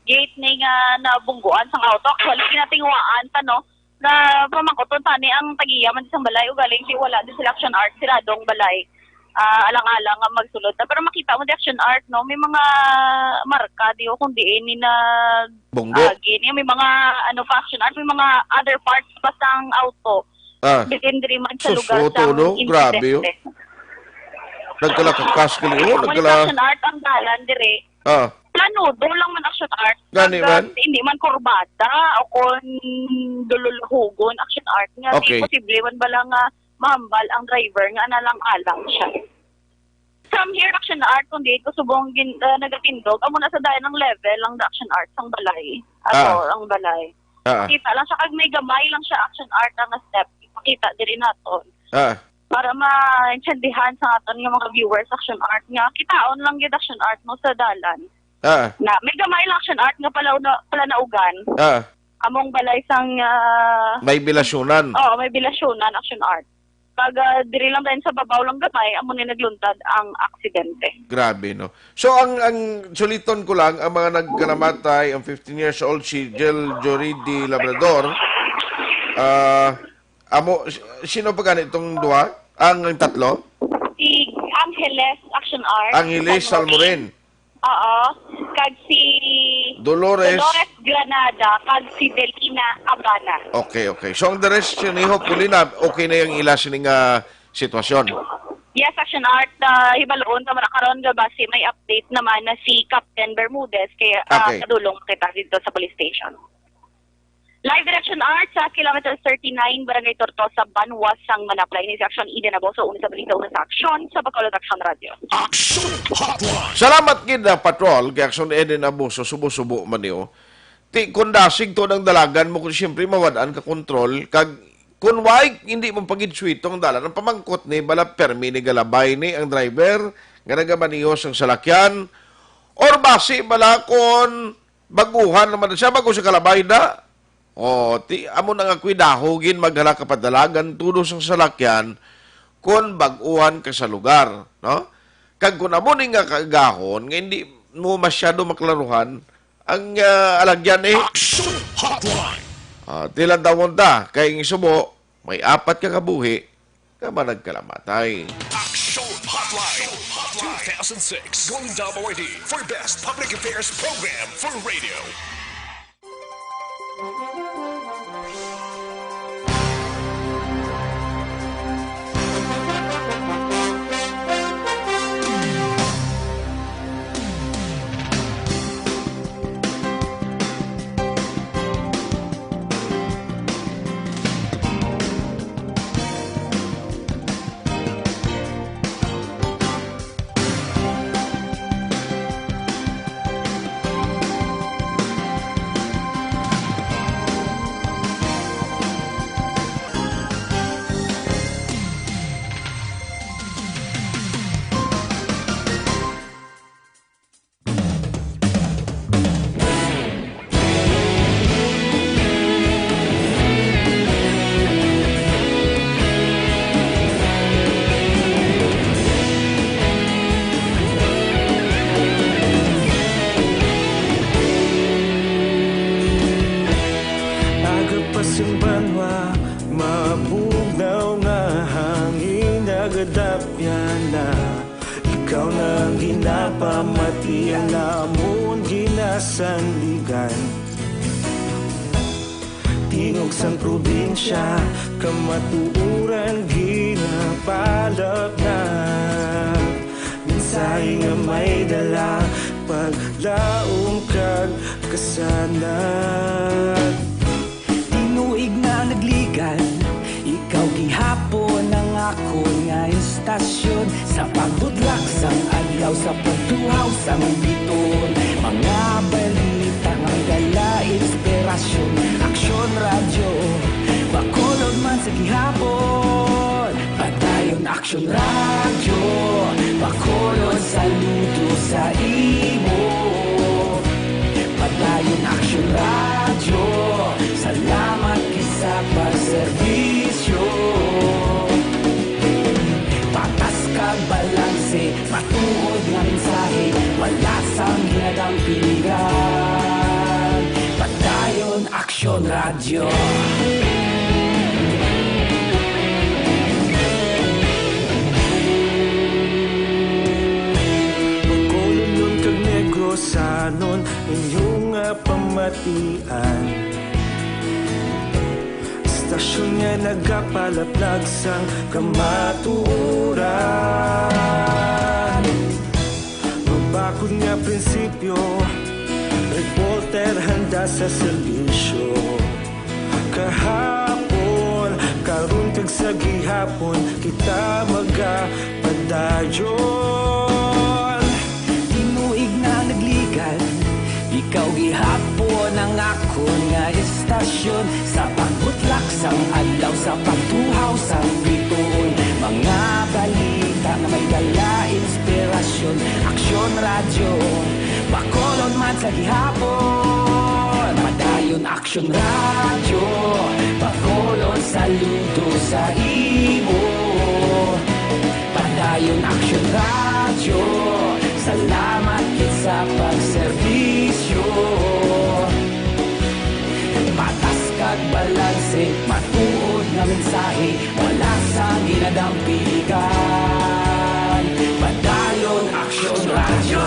gate ning nabungguan sa auto. Actually, kinatingwaan pa, no? Na pamangkoton tani ang tagiya man isang balay o galing si wala din sila action art, siradong balay. Alang-alang nga magsulod. Pero makita mo di action art, no? May mga marka, di o kundi ni na bunggo. May mga action art, may mga other parts pa sa ang auto. Bitin diri man sa lugar sa grabe yun. Nagkalakakas ka liyo? Action art ang dalan dire. Planudo lang man action art. Gani man? Hindi man kurbada o kung dululuhugon action art nga. Okay. Posible man ba lang mahambal ang driver nga nalang-alang siya. From here, action art, kung di ko subong nagatindog, amo na sa dahil ng level ang action art ang balay. Ang balay. Kita lang siya, kag may gamay lang siya action art ang step. Makita diri naton. Para ma-intindihan sa aton ng mga viewers action art nga kitaon lang gid action art mo sa dalan na may gamay lang action art nga pala naugan among balay sang may bilasyonan may bilasyonan action art pag diri lang din sa babaw lang gamay amo ni nagluntad ang aksidente. Grabe no. So ang suliton ko lang ang mga nagkalamatay ang 15 years old si Jel Joridi Labrador sino pa ganit itong dua? Ang tatlo? Si Angeles Action Art. Angeles Salmoren. Oo. Kag si Dolores Granada. Kag si Delina Abana. Okay. So ang the rest ni hopefully na okay na yung ila sining sitwasyon. Yes, Action Art. Hibaloon sa karon nga base may update naman na si Captain Bermudez kaya kadulong kita dito sa police station. Live Direction Art sa kilometer 39, Barangay Tortosa, Banwas, sang Manapla. Ini si Action Eden Abuso, una sa balita, una sa aksyon sa Bacolod Action Radio. Action Hotline. Salamat gid na patrol kay Action Eden Abuso, subo-subo man niyo. Ti kundasig to ng dalagan mo kung siyempre mawadaan ka kontrol kag kun why hindi mo pagid suitong dalan ang pamangkot ni bala permi ni galabay ni ang driver nga nagamaniyos ang salakyan or basi bala kon baguhan naman siya bago sa kalabay na. Amo na nga kuidahogin maghala ka padalagan tudo sa salakyan kung baguhan ka sa lugar, no? Kag kung amo ni nga kagahon, nga hindi mo masyado maklaruhan ang alagyan Action Hotline. Tilan daw ta, kay subo, may 4 ka kabuhi, ka managkalamatay. Action Hotline. 2006 Golden Dome Award for Best Public Affairs Program for Radio. Isang banwa, mabugnaw nga hangin nagadapyan na. Ikaw na ginapamati ang namon ginasandigan. Tingog sang probinsya, kamatuuran ginapalap na. Minsay nga may dala, paglaom kag kasanat. Tinuig na nagligan, ikaw gihapon ang ako nga istasyon. Sa pagbudlak sang adlaw, sa pagtuhaw sang biton. Mga balita nga dala inspirasyon. Aksyon radyo, bakolod man sa gihapon. Padayon aksyon radyo, bakolod saludo sa imo. Padayon aksyon radyo, salamat kisa pagserbisyo. Patas kag balanse, matuod nga mensahe, wala sang ginadampingan. Padayon aksyon radyo. Pagkolon kag negosanon, inyong pamatian. Istasyon nga nagapalaplag sang kamatuuran. Mabakod nga prinsipyo, reporter handa sa serbisyo. Kahapon, karon kag sa gihapon, kita magapadayon. Tinuig na nagligan, ikaw gihapon ang ako nga istasyon. Sa pagbutlak sang adlaw, sa pagtuhaw sang bituon. Mga balita nga may dala inspirasyon. Aksyon radyo, bakolon man sa gihapon. Padayon aksyon radyo, bakolon saludo sa imo. Padayon aksyon radyo, salamat kit sa pagserbisyo. Patas kag balanse, matuod nga mensahe, wala sang ginadampigan. Padayon aksyon radyo.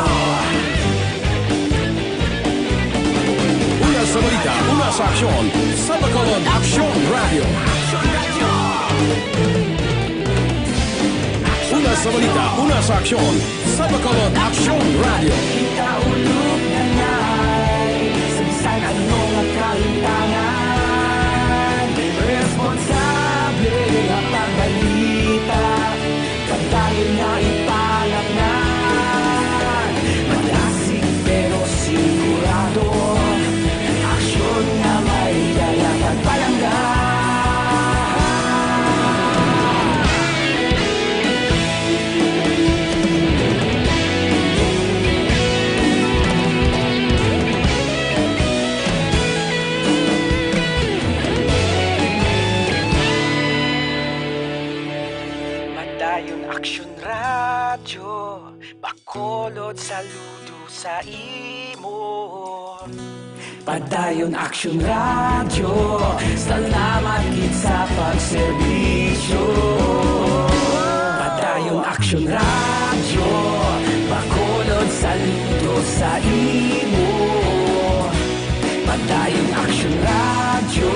Una sa balita, una sa aksyon, sa Bacolod Aksyon Radio. Una sa balita, una sa aksyon, sa Bacolod Aksyon Radio. Kita ulog na ngay, sa bisan ano nga kahintangan. Responsable ang pagbalita, pagdayon na ipalaknan. Malasig pero sigurado, aksyon nga may dala pagpalanggan. Padayon aksyon radyo, bakolod saludo sa imo. Padayon aksyon radyo, salamat kit sa pagserbisyo. Padayon aksyon radyo, bakolod saludo sa imo. Padayon aksyon radyo,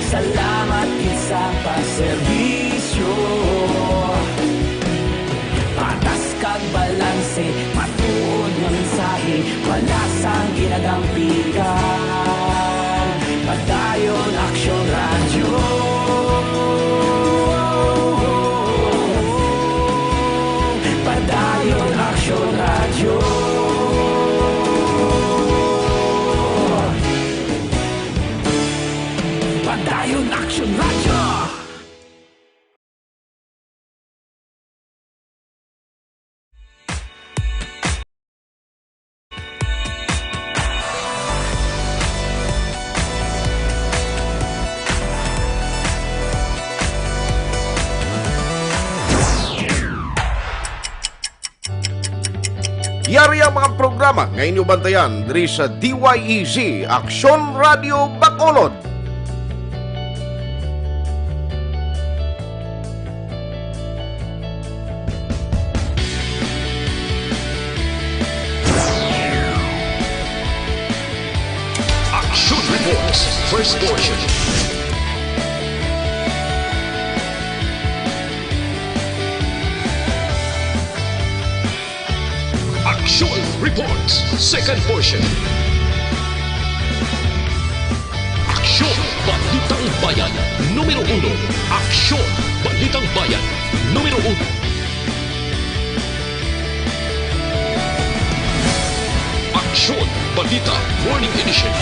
salamat kit sa pagserbisyo. Patas kag balanse, matuod nga mensahe, wala sang ginadampigan. Padayon aksyon radyo. Padayon aksyon radyo. Padayon aksyon radyo. Yari ang mga programa nga inyong bantayan diri sa DYEZ Aksyon Radio Bacolod. first portion. Action Reports, second portion. Aksyon Balitang Bayan, numero 1. Aksyon Balitang Bayan, numero 1. Aksyon Balita Morning Edition.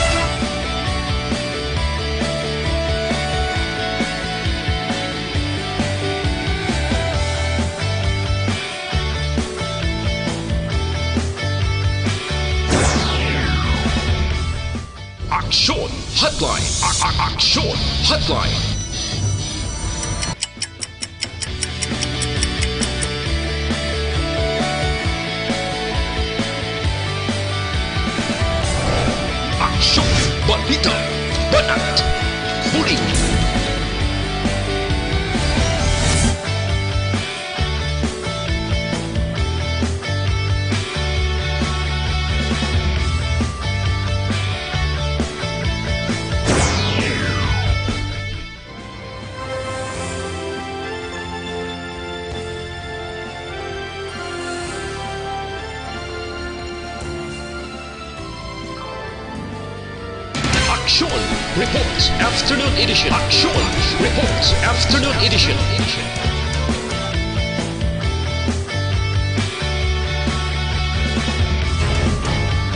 Aksyon Hotline. Aksyon Hotline. Aksyon Balita Banat Huli. Action Reports Afternoon Edition. Action Reports Afternoon Edition.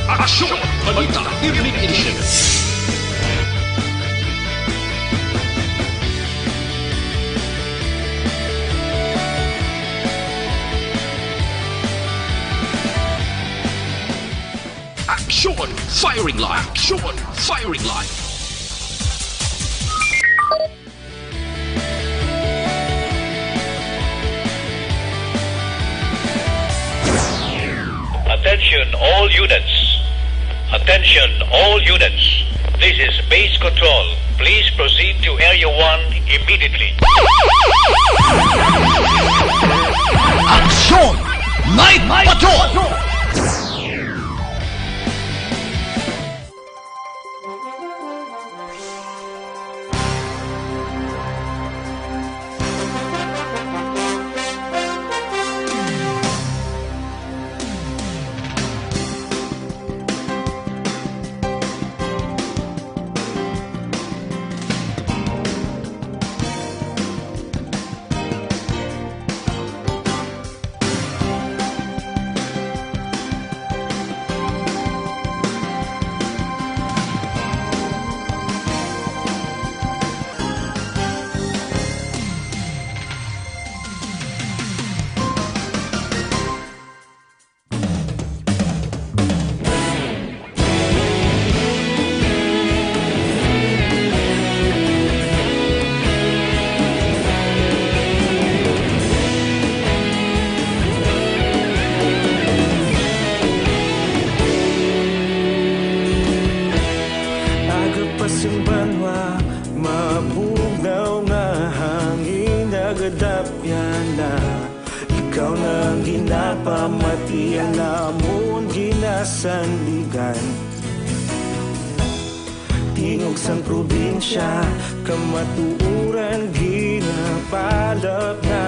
Action Balita Evening Edition. Action Firing Line. Action Firing Line. Attention all units. Attention all units. This is base control. Please proceed to Area 1 immediately. Action Night Patrol. Agapasang banwa, mabugaw na hangin, nagadapyan na. Ikaw na ang ginapamati, alamon ginasandigan. Tingog sang probinsya, kamatuuran ginapalap na.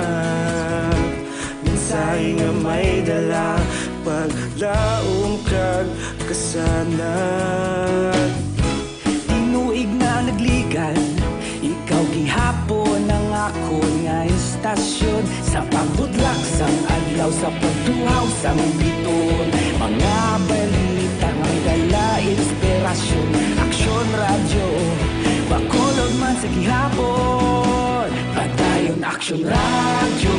Minsay nga may dala, paglaom kag kasanat. Tinuig na nagligan, ikaw gihapon ang ako nga istasyon. Sa pagbudlak sang adlaw, sa pagtuhaw sang biton, mga balita nga dala inspirasyon. Aksyon radyo, bakolod man sa gihapon. Padayon aksyon radyo,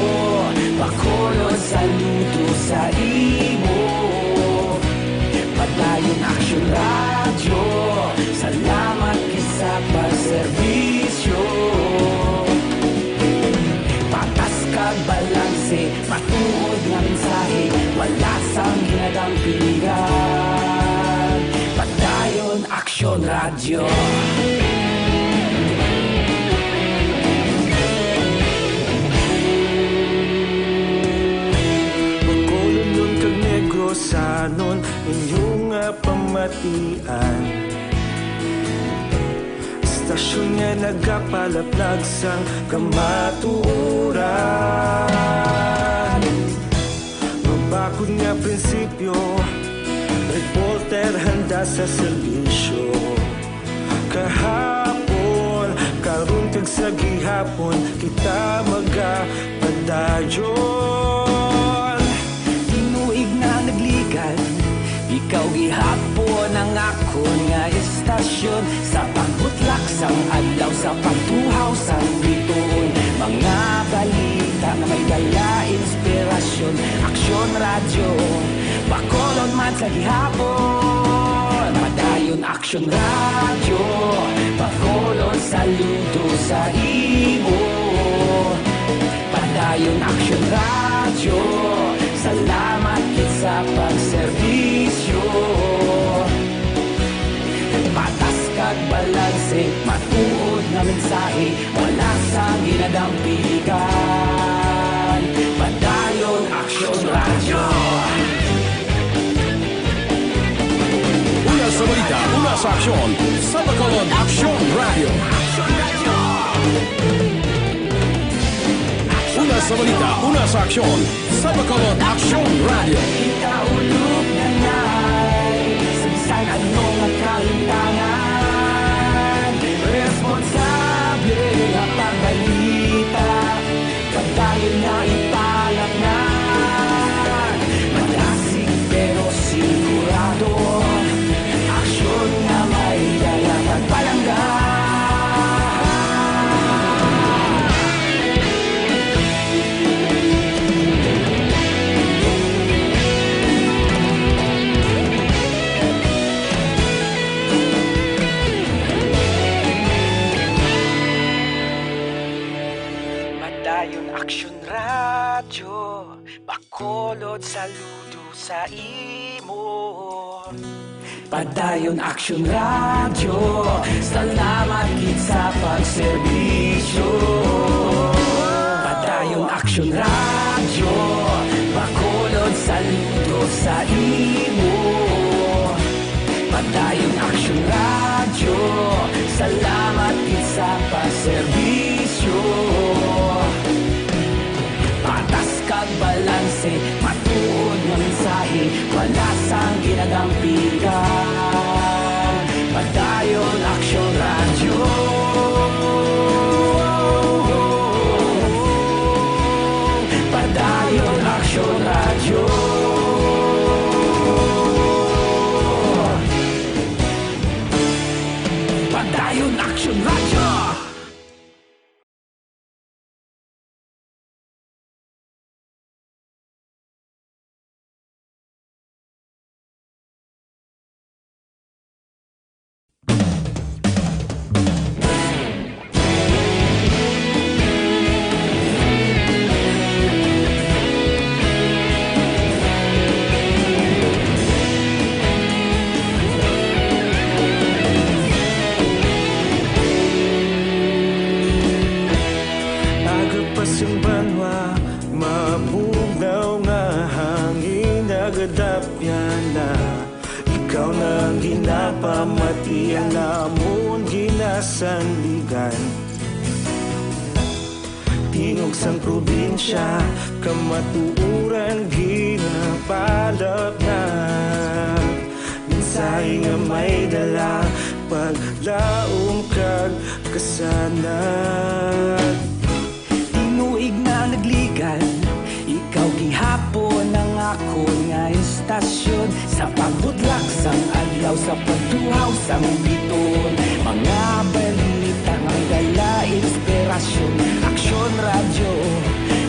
bakolod saludo sa imo. Padayon aksyon radyo, salamat kisa pagserbisyo. Patas kag balanse, matuod nga mensahe, wala sang hinadang pilihan. Padayon aksyon radyo. Bakolon kag Negrosanon, inyong pamatian. Istasyon nga nagapalaplag sang kamatuuran. Mabakod nga prinsipyo, reporter handa sa serbisyo. Kahapon, karon kag sa gihapon, kita magapadayon. Tinuig na naglikan, ikaw gihapon ang ako nga istasyon. Sa pagbutlak sang adlaw, sa pagtuhaw sang bituon. Mga balita na may dala inspirasyon. Aksyon radyo, Bacolod man sa gihapon. Madayon Aksyon radyo, Bacolod saludo sa imo. Padayon Aksyon radyo, salamat kit sa pagserbisyo. Patas kag balanse, matuod na mensahe, wala sa ginadampikan. Padayon Aksyon radyo. Una sa balita, una sa aksyon, sa Bacolod Aksyon Radio. Una sa balita, una sa aksyon, sa Bacolod Aksyon Radio. Ikaulog na na'y sabisan anong nakalintangan. Responsable na pagbalita, pagdayon na ipalaknan. Malasig pero sigurado, aksyon na may dala pagpalanggan. Madayon Aksyon radyo, Bacolod saludo sa imo. Padayon Aksyon radyo, salamat kit sa pagserbisyo. Padayon Aksyon radyo, Bacolod saludo sa imo. Padayon Aksyon radyo, salamat kit sa pagserbisyo. Patas kag balanse, matuod nga mensahe, wala sang ginadampikan. Padayon Aksyon radyo. Padayon Aksyon radyo. Padayon Aksyon radyo. Agapas yung banwa, mabugnaw nga hangin, nagadapyan na. Ikaw na ang ginapamatian, namon ginasandigan. Tingog sang probinsya, kamatuuran ginapalap na. Mensahe nga may dala, paglaom kag kasanag. Tinuig na nagligan, ikaw gihapon ang ako nga istasyon. Sa pagbutlak sang adlaw, sa pagtuhaw sang biton. Mga balita nga may dala inspirasyon. Aksyon radyo,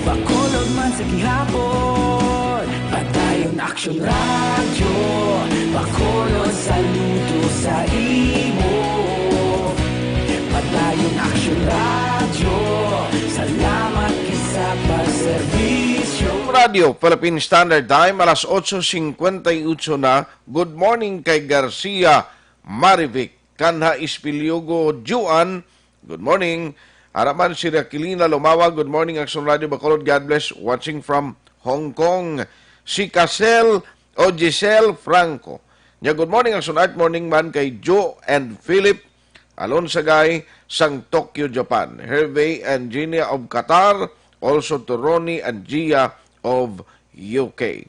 Bacolod man sa gihapon. Padayon Aksyon radyo, Bacolod saludo sa imo. Padayon Aksyon radyo, salamat kisa pagserbisyo. Radio Philippine Standard Time, alas 8:58 na. Good morning kay Garcia Marivic, Kanha Ispilyogo Juan. Good morning. Haraman si Raquelina Lumawa. Good morning, Aksyon Radio Bacolod. God bless. Watching from Hong Kong. Si Casel o Giselle Franco. Nya, good morning, Aksyon Art. Morning man kay Joe and Philip Alon Sagay sang Tokyo, Japan. Hervey and Gina of Qatar. Also to Ronnie and Gia of UK.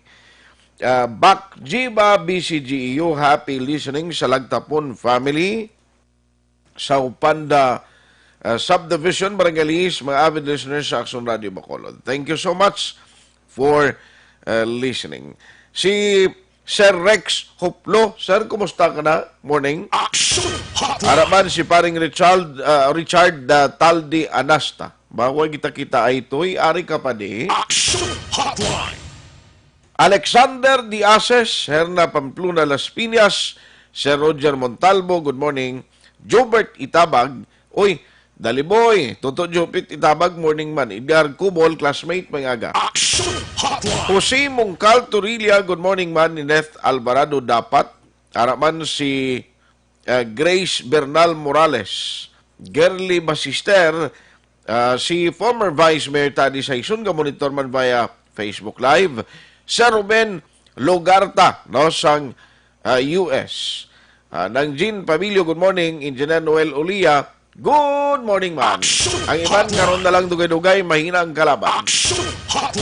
Bak Jiba BCGEU, happy listening sa Lagtapon family sa Upanda Subdivision, Barangalis, mga avid listeners sa Action Radio Bacolod. Thank you so much for listening. Si Sir Rex Hoplo. Sir, kumusta ka na? Morning. Araman si paring Richard Taldi Anasta. Bago kita ay ito'y ari ka pa di. Alexander Diases, Herna Pamplona Las Piñas, Sir Roger Montalvo, good morning. Jobert Itabag, uy, Daliboy, Toto Jopit Itabag, morning man. Edgar Cubol, classmate, may aga. Jose Mungcal Torilla, good morning man. Nineth Alvarado dapat. Araman si Grace Bernal Morales. Gerly Basister, si former Vice Mayor Tadi Saison, monitor man via Facebook Live. Sir Ruben Logarta, no, sang US. Nang Jean Pamilio, good morning. Engineer Noel Ulia, good morning, man. Ang iban, karon na lang dugay-dugay, mahina ang kalaban.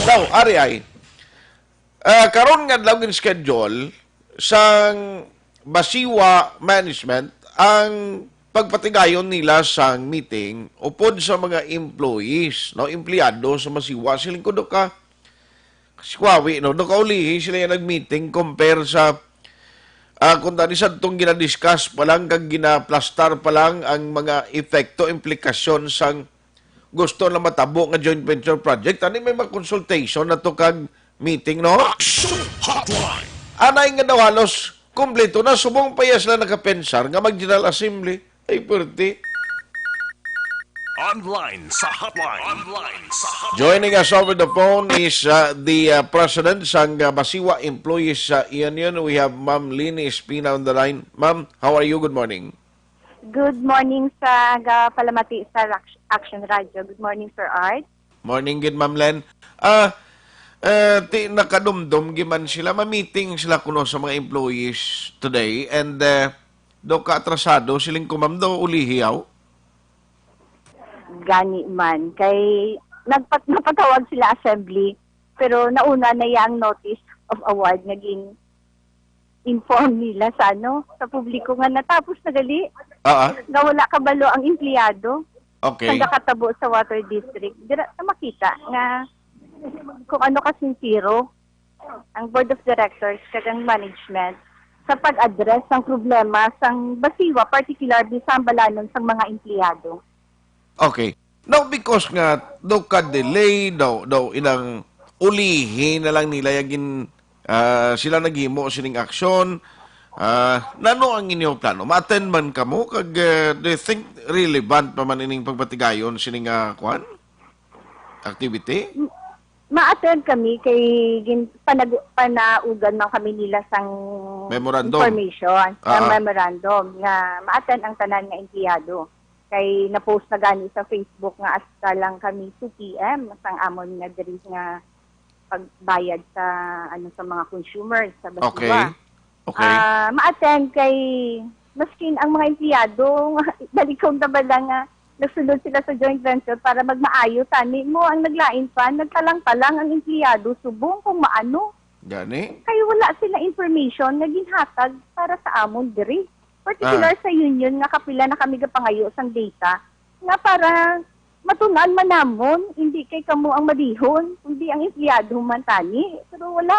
Now, ari ay, karon nga lang yung schedule sang Basiwa Management ang pagpatigayon nila sang meeting upod sa mga employees, no, empleyado sa Basiwa. Siling ko do ka, Sikwawi, no, do ka ulihi sila yung nag-meeting compare sa kung tani sa itong ginadiscuss pa lang, kag ginaplastar pa lang ang mga epekto, implikasyon sang gusto na matabo nga joint venture project. Tani may mga consultation na to kag meeting, no? Anay nga daw halos kompleto na, subong pa sila nakapensar nga mag-General Assembly. Ay, pwerte. Online sa hotline. Joining us over the phone is the President sang Basiwa Employees Union. We have Ma'am Lini Espina on the line. Ma'am, how are you? Good morning. Good morning sa Palamati sa Action Radio. Good morning, Sir Art. Morning, good Ma'am Len. Nakadumdum giman sila. Ma-meeting sila kuno sa mga employees today. And do ka atrasado siling kumamdo ulihiyaw. Gani man. Kay napatawag sila assembly, pero nauna na yung notice of award naging inform nila sa sa publiko nga natapos na gali. Nga wala kabalo ang empleyado. Okay. Sa katabo sa Water District. Dira na makita nga kung ano ka sincero ang Board of Directors kagang management sa pag-address ng problema sang Basiwa, particularly sa balanon sang mga empleyado. Okay. Now, because nga, daw ka-delay, daw ilang ulihin na lang nila yagin sila naghimo sining aksyon. Nano ang inyong plano? Ma-attend man ka mo? Kag, do you think relevant pa man ining pagbatigayon sining activity? Ma-attend kami kay panaugan man kami nila sang memorandum. Information, sa memorandum nga ma-attend ang tanan nga empleyado. Kay na-post na gani sa Facebook nga hasta lang kami 2 p.m. sang amon nga diri nga pagbayad sa sa mga consumers sa Basiwa. Okay. Ma-attend kay maskin ang mga empleyado balikong na ba lang nagsulod sila sa joint venture para magmaayo tani mo ang naglain pa nagtalang-talang ang empleyado subong kung maano. Gani? Kay wala sila information nga ginhatag para sa amon diri. Particular sa union nga kapila na kami gapangayo sang data nga para matunan man namon hindi kay kamo ang madihon kundi ang empleyado man tani pero wala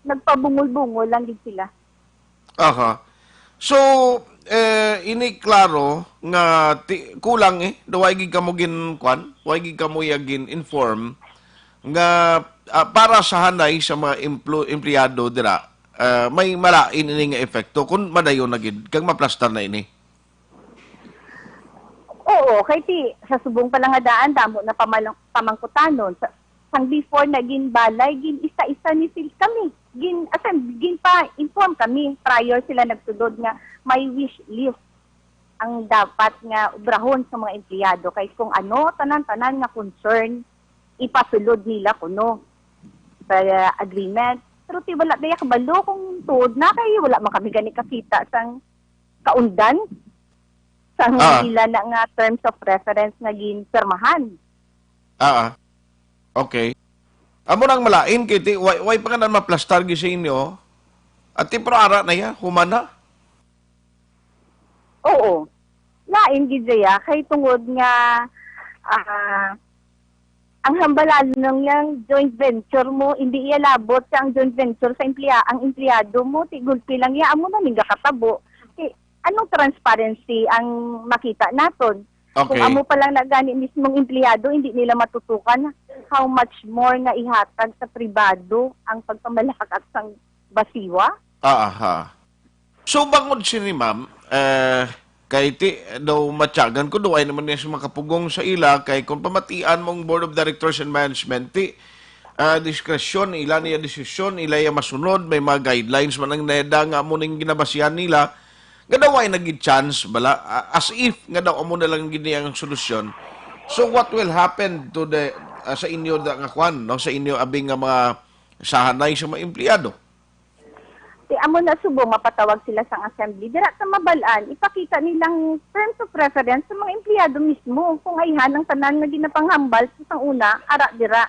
nagpabungol-bungol lang din sila. So ini klaro nga kulang duway gid kamo ginkuan way gid kamo yagin inform nga para sa hanay sa mga empleyado dira. May malain ini nga epekto kung madayon na gid kag maplastar na ini. Oo, kay sa subong pa lang nga daan damo na pamangkutanon sang before naging balay gin isa-isa ni kami gin pa inform kami prior sila nagtudod nga may wish list ang dapat nga obrahon sa mga empleyado kay kung ano tanan-tanan nga concern ipasulod nila kuno sa agreement. Pero wala daya kabalo kung tuod na kay wala man kami gani kakita sang kaundan. Sa ila na nga terms of reference nga ginpermahan. Okay. Amo nang malain kiti way pa kanan maplastar gi sa inyo. At pero ara na ya humana. Oo. Lain gid ya kay tungod nga ang hambalan ng yang joint venture mo hindi ialabot sa ang joint venture sa ang empleyado mo tigulpi lang ya amo na ning katabo. Anong transparency ang makita naton? Okay. Kung amo pa lang na gani mismong empleyado, hindi nila matutukan how much more nga ihatag sa pribado ang pagpamalakak sang basiwa? So, bangod si ni ma'am, kay ti daw matyagan ko, daw ay naman niya makapugong sa ila, kay kung pamatian mong Board of Directors and Management, diskresyon, ila niya desisyon, ila niya masunod, may mga guidelines man ang neda nga mo ning ginabasihan nila, nga daw ay nag-chance bala as if nga daw amo na lang gini ang solusyon. So what will happen to the sa inyo nga kwan no sa inyo abing nga mga sahanay sa mga empleyado? Amo na subong mapatawag sila sa assembly dira sa mabalaan ipakita nilang terms of reference sa mga empleyado mismo kung ayhan ang tanan nga ginapanghambal sa una ara dira.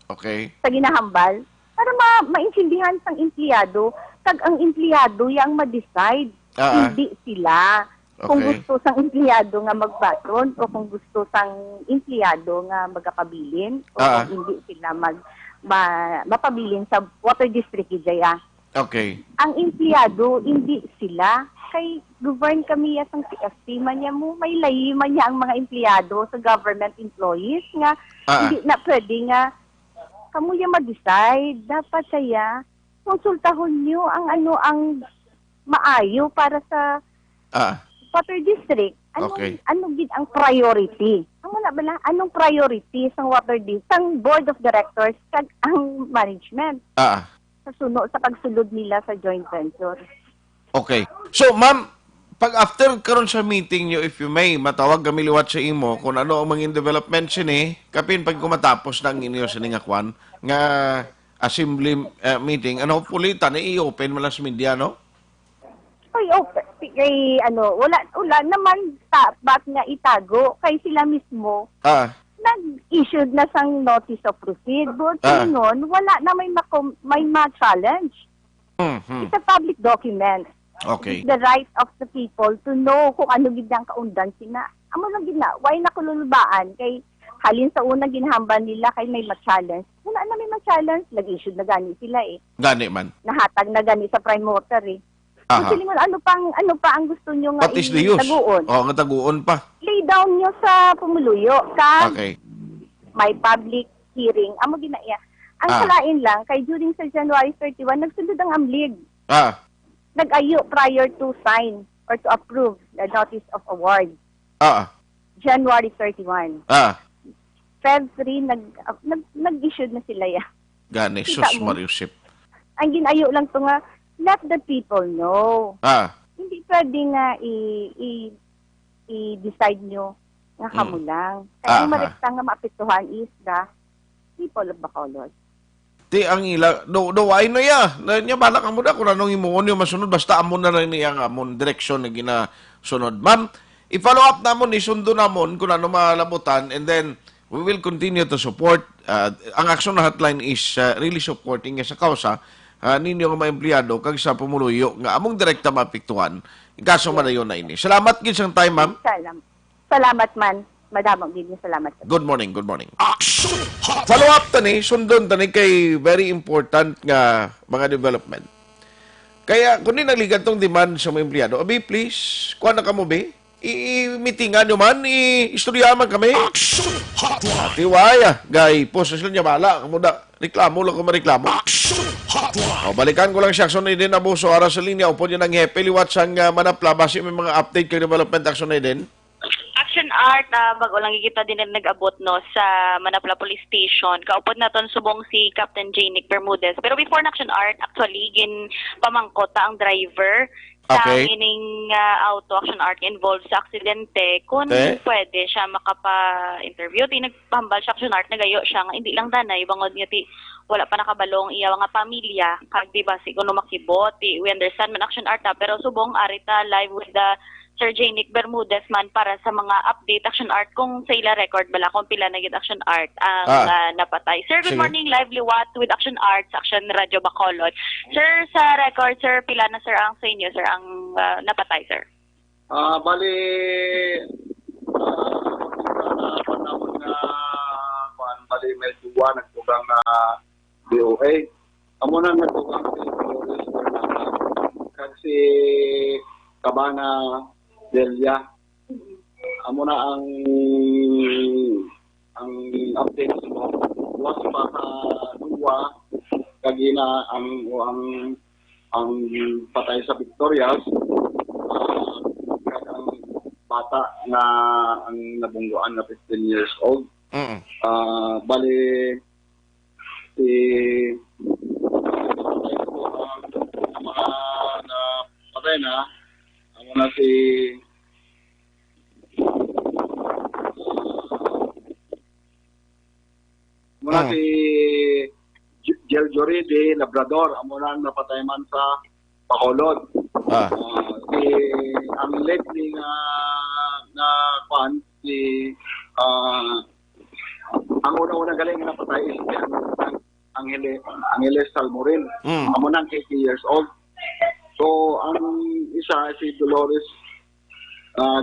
Okay. Sa ginahambal para maintindihan sang empleyado kag ang empleyado yang ma-decide. Hindi sila. Okay. Kung gusto sang empleyado nga magbaton o kung gusto sang empleyado nga magapabilin o kung hindi sila mapabilin sa water district Jaya. Okay. Ang empleyado hindi sila kay govern kami sang CFC man niya mo may layi man niya ang mga empleyado sa government employees nga hindi na pwede nga kamo ya ma-decide dapat saya konsultahon niyo ang ang maayo para sa water district. Ano gid ang priority? Amo na bala anong priority sang water district, sang board of directors kag ang management? Sa pagsulod nila sa joint venture. Okay. So, ma'am, pag after karon sa meeting nyo, if you may, matawag kami liwat sa imo kung ano ang mga development sini, kapin pag kumatapos ng inyo sa ningakwan, nga assembly meeting, and hopefully, i-open mo lang sa media, no? Ay, kay wala naman ba't nga itago kay sila mismo nag-issued na sang notice of proceed but noon wala na may ma-challenge. It's a public document. Okay. It's the right of the people to know kung ano gid ang kaundan sina. Amo lang gid na why nakululbaan kay halin sa una ginhamban nila kay may ma-challenge. Wala na may ma-challenge, nag-issued na gani sila Gani man. Nahatag na gani sa prime motor Kasi ano pa ang gusto nyo nga What is the use? taguon? Nga taguon pa. Lay down nyo sa pumuluyo. Okay. May public hearing. Amo ginaya. Ang kalain lang, kay during sa January 31, nagsunod ang AMLIG. Nag-ayo prior to sign or to approve the notice of award. January 31. Feb 3, nag-issue na sila Gani, sus Mariusip. Ang ginayo lang to nga, let the people know. Hindi pwede nga i-decide nyo nga kamo lang. Kaya ang marekta nga maapektuhan is the people of Bacolod. Ti ang ila, ay na ya. Nya balak amo da kung anong imuon yung masunod. Basta amo na lang niya ang amon direksyon na ginasunod. Ma'am, i-follow up namon, isundo namon kung ano malabutan and then we will continue to support. Ang action hotline is really supporting sa kausa ninyo nga mga empleyado kag sa pumuluyo nga among direkta mapiktuhan kaso madayon na ini. Salamat gid sang time, ma'am. Salamat man. Madamang gid salamat. Good morning. Follow up tani, sundon tani kay very important nga mga development. Kaya kung nagligan tong demand sa mga empleyado, abi please, kuha na kamo be. I-meetingan nyo man, i-istoryaman kami. Tiwaya, gay, post sila niya bala. Kamu da, reklamo lang kung mareklamo. Balikan ko lang siya, action na din abuso, ara sa linya, upo niya ng hepe, liwat sang manapla, basi may mga update kay development action na din. Action Art, bago lang kita din na nag-abot no, sa Manapla Police Station. Kaupod na ton subong si Captain J. Nick Bermudez. Pero before Action Art, actually, pamangkot ang driver sa ining auto Action Art involved sa aksidente. Kung pwede siya makapa-interview, nagpahambal sa Action Art, nagayo siya nga, hindi lang danay, bangod niya wala pa nakabalong iya mga pamilya. Kag diba, siguro makibot, we understand man Action Art pero subong arita live with the Sir Janic Bermudez man para sa mga update action art kung sa ila record bala kung pila na gid action art ang napatay. Sir, good Sige. morning, lively what with action art sa Action Radio Bacolod. Sir, sa record sir pila na sir ang sa inyo sir ang napatay sir. Bali, panahon na bali may duwa nagtugang DOA. Amo na nagtugang kasi Cabana Delia. Amo na ang update mo. Was pa sa duwa kagina ang patay sa Victorias. Ang bata na ang nabungguan na 15 years old. Bali si mga na patay na ano na si muna si Jeljory de Labrador amo na napatay man sa Bacolod. Si ang lately na kwan si ang una-una galing na patay is Angeles Salmorin. Amo nang 80 years old. So ang isa si Dolores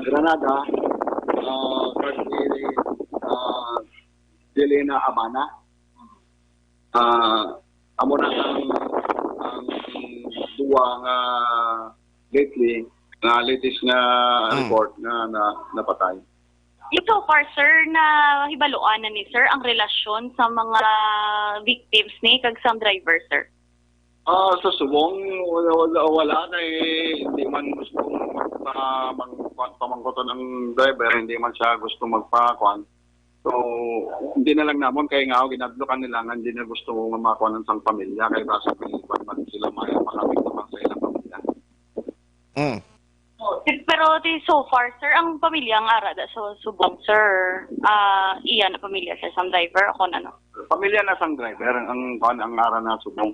Granada kasi Delena Abana. Amo na ang duwa nga lately na latest na report na napatay. So far, sir, na hibaluan na ni sir ang relasyon sa mga victims ni kag sa driver, sir? Sa subong, wala na hindi man gusto pamangkoton ng driver, hindi man siya gusto magpakuan. So, hindi na lang namon kay nga ginadlokan nila nga hindi na gusto makakuan ng sang pamilya kay basta man sila maya makamit naman sa ilang pamilya. Pero so far, sir, ang pamilya ang arada sa subong, sir, iyan na pamilya sa isang driver o kung ano? Pamilya na sang driver, ang ara na subong.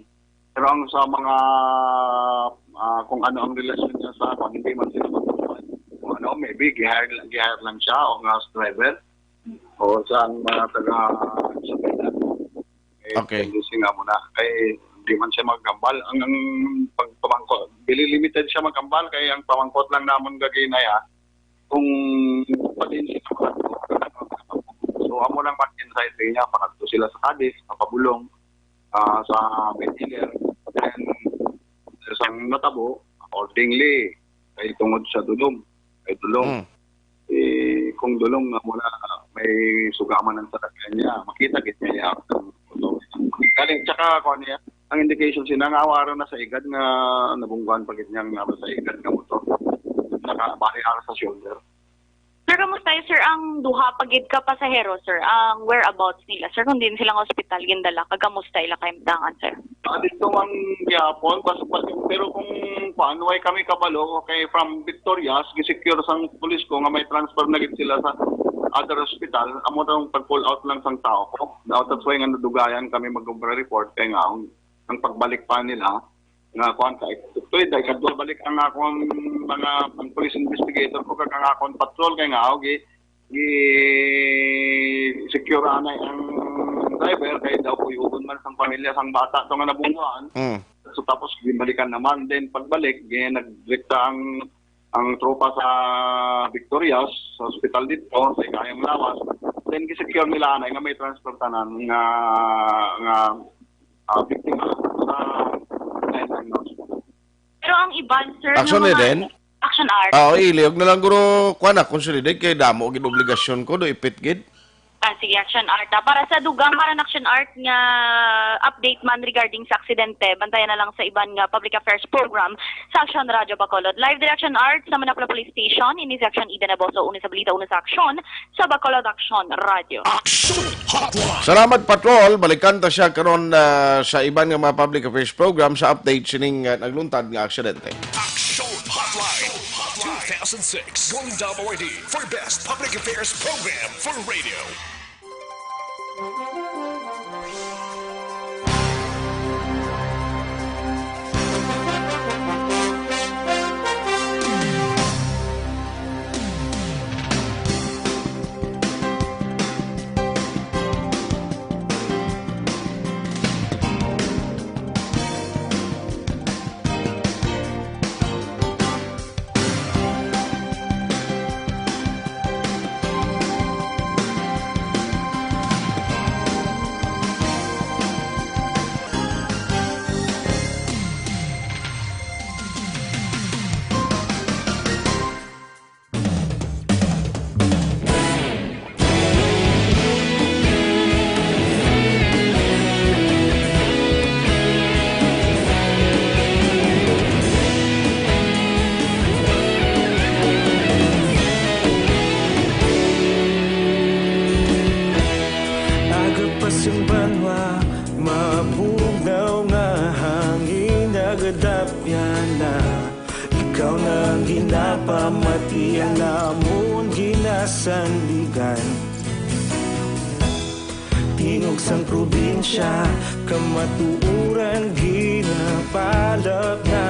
Pero ang sa mga kung ano ang relasyon niya sa hindi man sila magpapalagay. Kung ano, maybe gihire lang siya o nga driver o sa mga taga-sabela. Okay. Kasi nga muna, kay hindi man siya magkambal. Ang pagpamangkot, limited siya magkambal, kaya ang pamangkot lang namon gaginaya kung palin siya so amo lang mag-insight niya, pakadto sila sa Cadiz, napabulong sa Bentiler. Then, isang natabo, accordingly, kay tungod sa dulong. Kay dulong. Kung dulong na muna may sugaman ng sakakyan niya, makita git niya galing, tsaka kung niya, ang indication sinangawaran na sa igad nga nabungguan pagit niyang sa igad nga motor. Nakabali sa shoulder. Sir, kamusta yun, sir, ang duha pagid ka pasahero, sir, ang whereabouts nila? Sir, kung din silang hospital, gindala, kagamusta ila kaimdangan, sir? Dito ang Yapon, pero kung paano ay kami kabalo, okay, from Victorias, gisecure sang pulis ko nga may transfer na gid sila sa other hospital, amo tong pag-pull out lang sang tao ko. That's why nga nadugayan kami mag-report, kaya nga, ang pagbalik pa nila, nga kuan ka itoy dai kadto balik ang akong mga police investigator ko kag ang akong patrol kay nga gi secure anay ang driver kay daw kuyugon man sang pamilya sang bata to nga nabungguan. So tapos gibalikan naman then pagbalik nagdikta ang tropa sa Victorias sa hospital dito sa Kayang Lawas, then gi-secure nila anay nga may transfer tanan nga biktima sa pero ang iban, sir, action din? Action art. Iliyog na lang guro kuan na consolidate kay damo gid obligasyon ko do ipit gid. Sige, action art. Para sa dugang para action art nga update man regarding sa aksidente, bantayan na lang sa iban nga public affairs program sa Action Radio Bacolod. Live direction art sa Manapla Police Station, ini sa Action Ida Naboso, una sa balita, una sa aksyon sa Bacolod Action Radio. Action Hotline. Salamat patrol, balikan ta siya karon sa iban nga mga public affairs program sa update sining nagluntad nga aksidente. Action Hotline 2006 Golden Dome Awardee for Best Public Affairs Program for Radio. Isang banwa, mabugnaw nga hangin nagadapyan na. Ikaw na ginapamatian namon ginasandigan. Tingog sang probinsya, kamatuuran ginapalap na.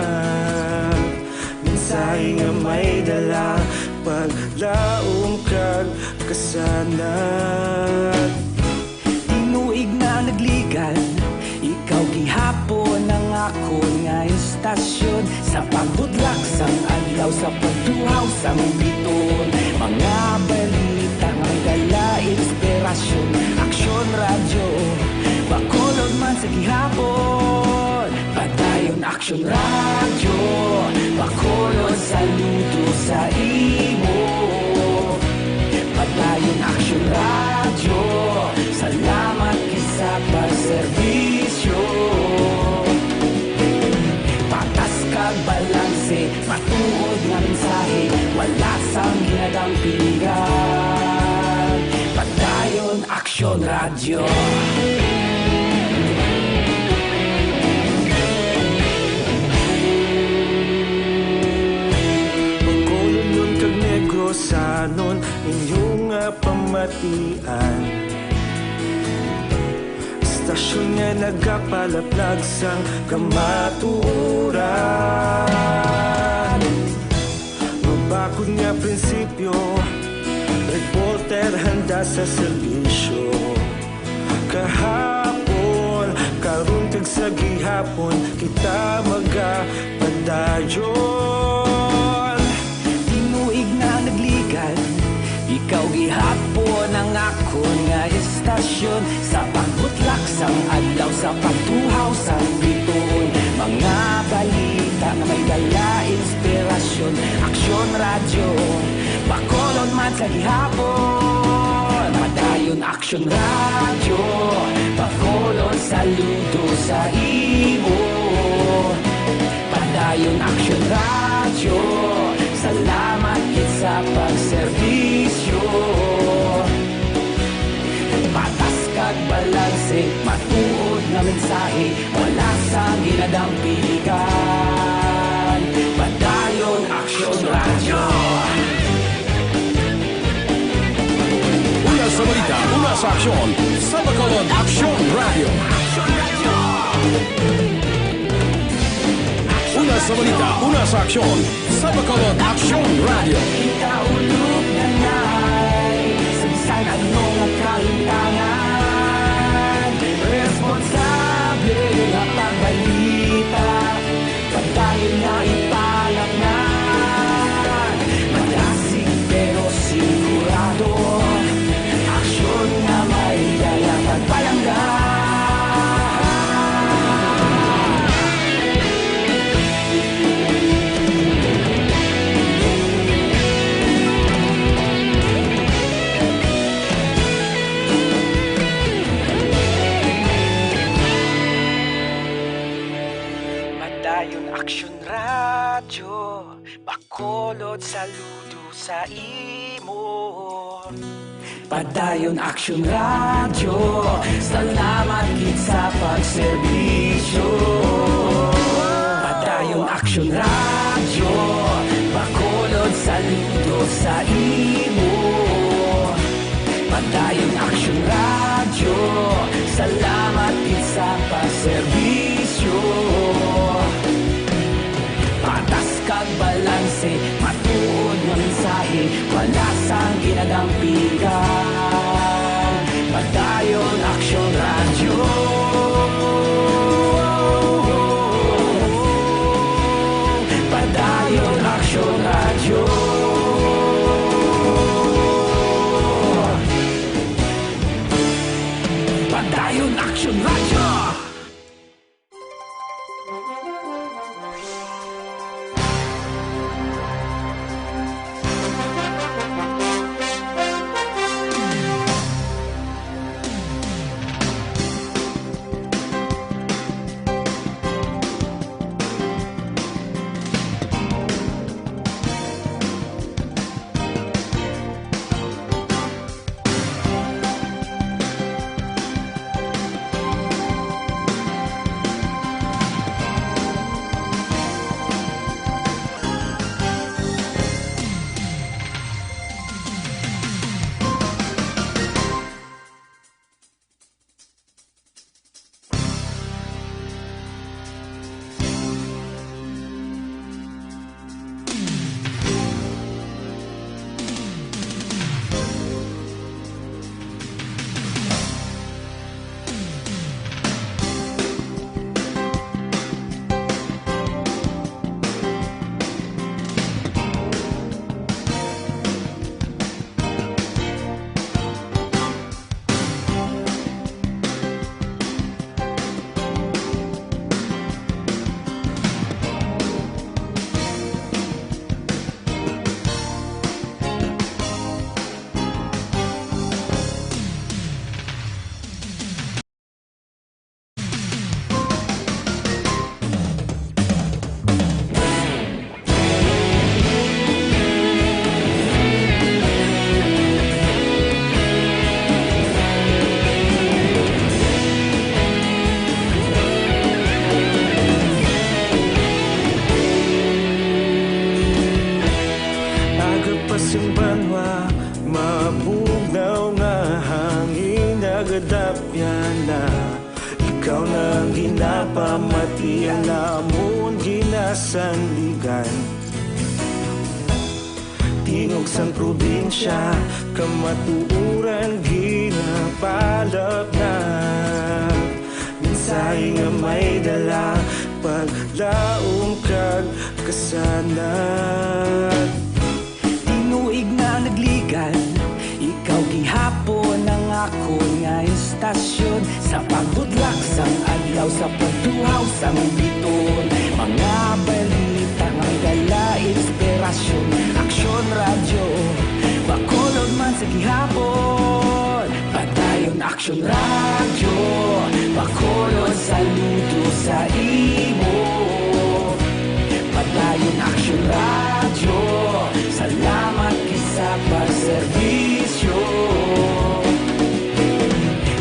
Mensahe nga may dala, paglaom kag kasanat. Tinuig na nagligan, ikaw gihapon ang ako nga istasyon. Sa pagbudlak sang adlaw, sa pagtuhaw sang biton. Mga balita nga may dala, inspirasyon. Aksyon radyo, bakolod man sa gihapon. Padayon aksyon radyo, bakolod saludo sa imo. Padayon aksyon radyo, salamat kisa pagserbisyo. Patas kag balanse, matuod nga mensahe, wala sang ginadang pilihan. Padayon aksyon radyo. Pagkolon kag negrosanon, inyong pamatian. Istasyon nga nagapalaplag sang kamatuuran. Mabakod nga prinsipyo, reporter handa sa serbisyo. Kahapon, karon kag sa gihapon, kita magapadayon. Tinuig na nagligan, ikaw gihapon ang ako nga istasyon. Sa pagbutlak sang adlaw, sa pagtuhaw sang biton. Mga balita nga may dala, inspirasyon. Aksyon radyo, bakolon man sa gihapon. Padayon aksyon radyo, bakolon saludo sa imo. Padayon aksyon radyo, salamat sa pagserbisyo. Patas kag balanse, matuod na mensahe, wala sang ginadang piligan. Padayon aksyon radyo. Una sa balita, una sa aksyon, sa Bacolod Aksyon Radio. Una sa balita, una sa aksyon, sa Bacolod Aksyon Radio. Ikaulog na na'y sabisan ano nga kaintangan. Responsable na pagbalita, pagdayon na ipalak na. Malasig pero sigurado, aksyon na may dalang pagpalanggan. Padayon aksyon radyo, bakolod saludo sa imo. Padayon aksyon radyo, salamat gid sa pagserbisyo. Padayon aksyon radyo, bakolod saludo sa imo. Padayon aksyon radyo, salamat gid sa pagserbisyo. Patas kag balanse, matuod nga mensahe, wala sang ginadang piligan. Padayon aksyon radyo. Padayon aksyon radyo. Padayon aksyon radyo. na ikaw na ginapamati, alamon ginasandigan. Tingog sang probinsya, kamatuuran ginapalap na. Minsay nga may dala, paglaom kag kasanat. Tinuig na nagligan, ikaw gihapon ang ako nga istasyon. Sa pagbudlak sang adlaw, sa pagduhaw sang biton. Mga balita nga dala inspirasyon. Aksyon radyo, bakolod man sa gihapon. Padayon aksyon radyo, bakolod saludo sa imo. Padayon aksyon radyo, salamat kisa pagserbisyo.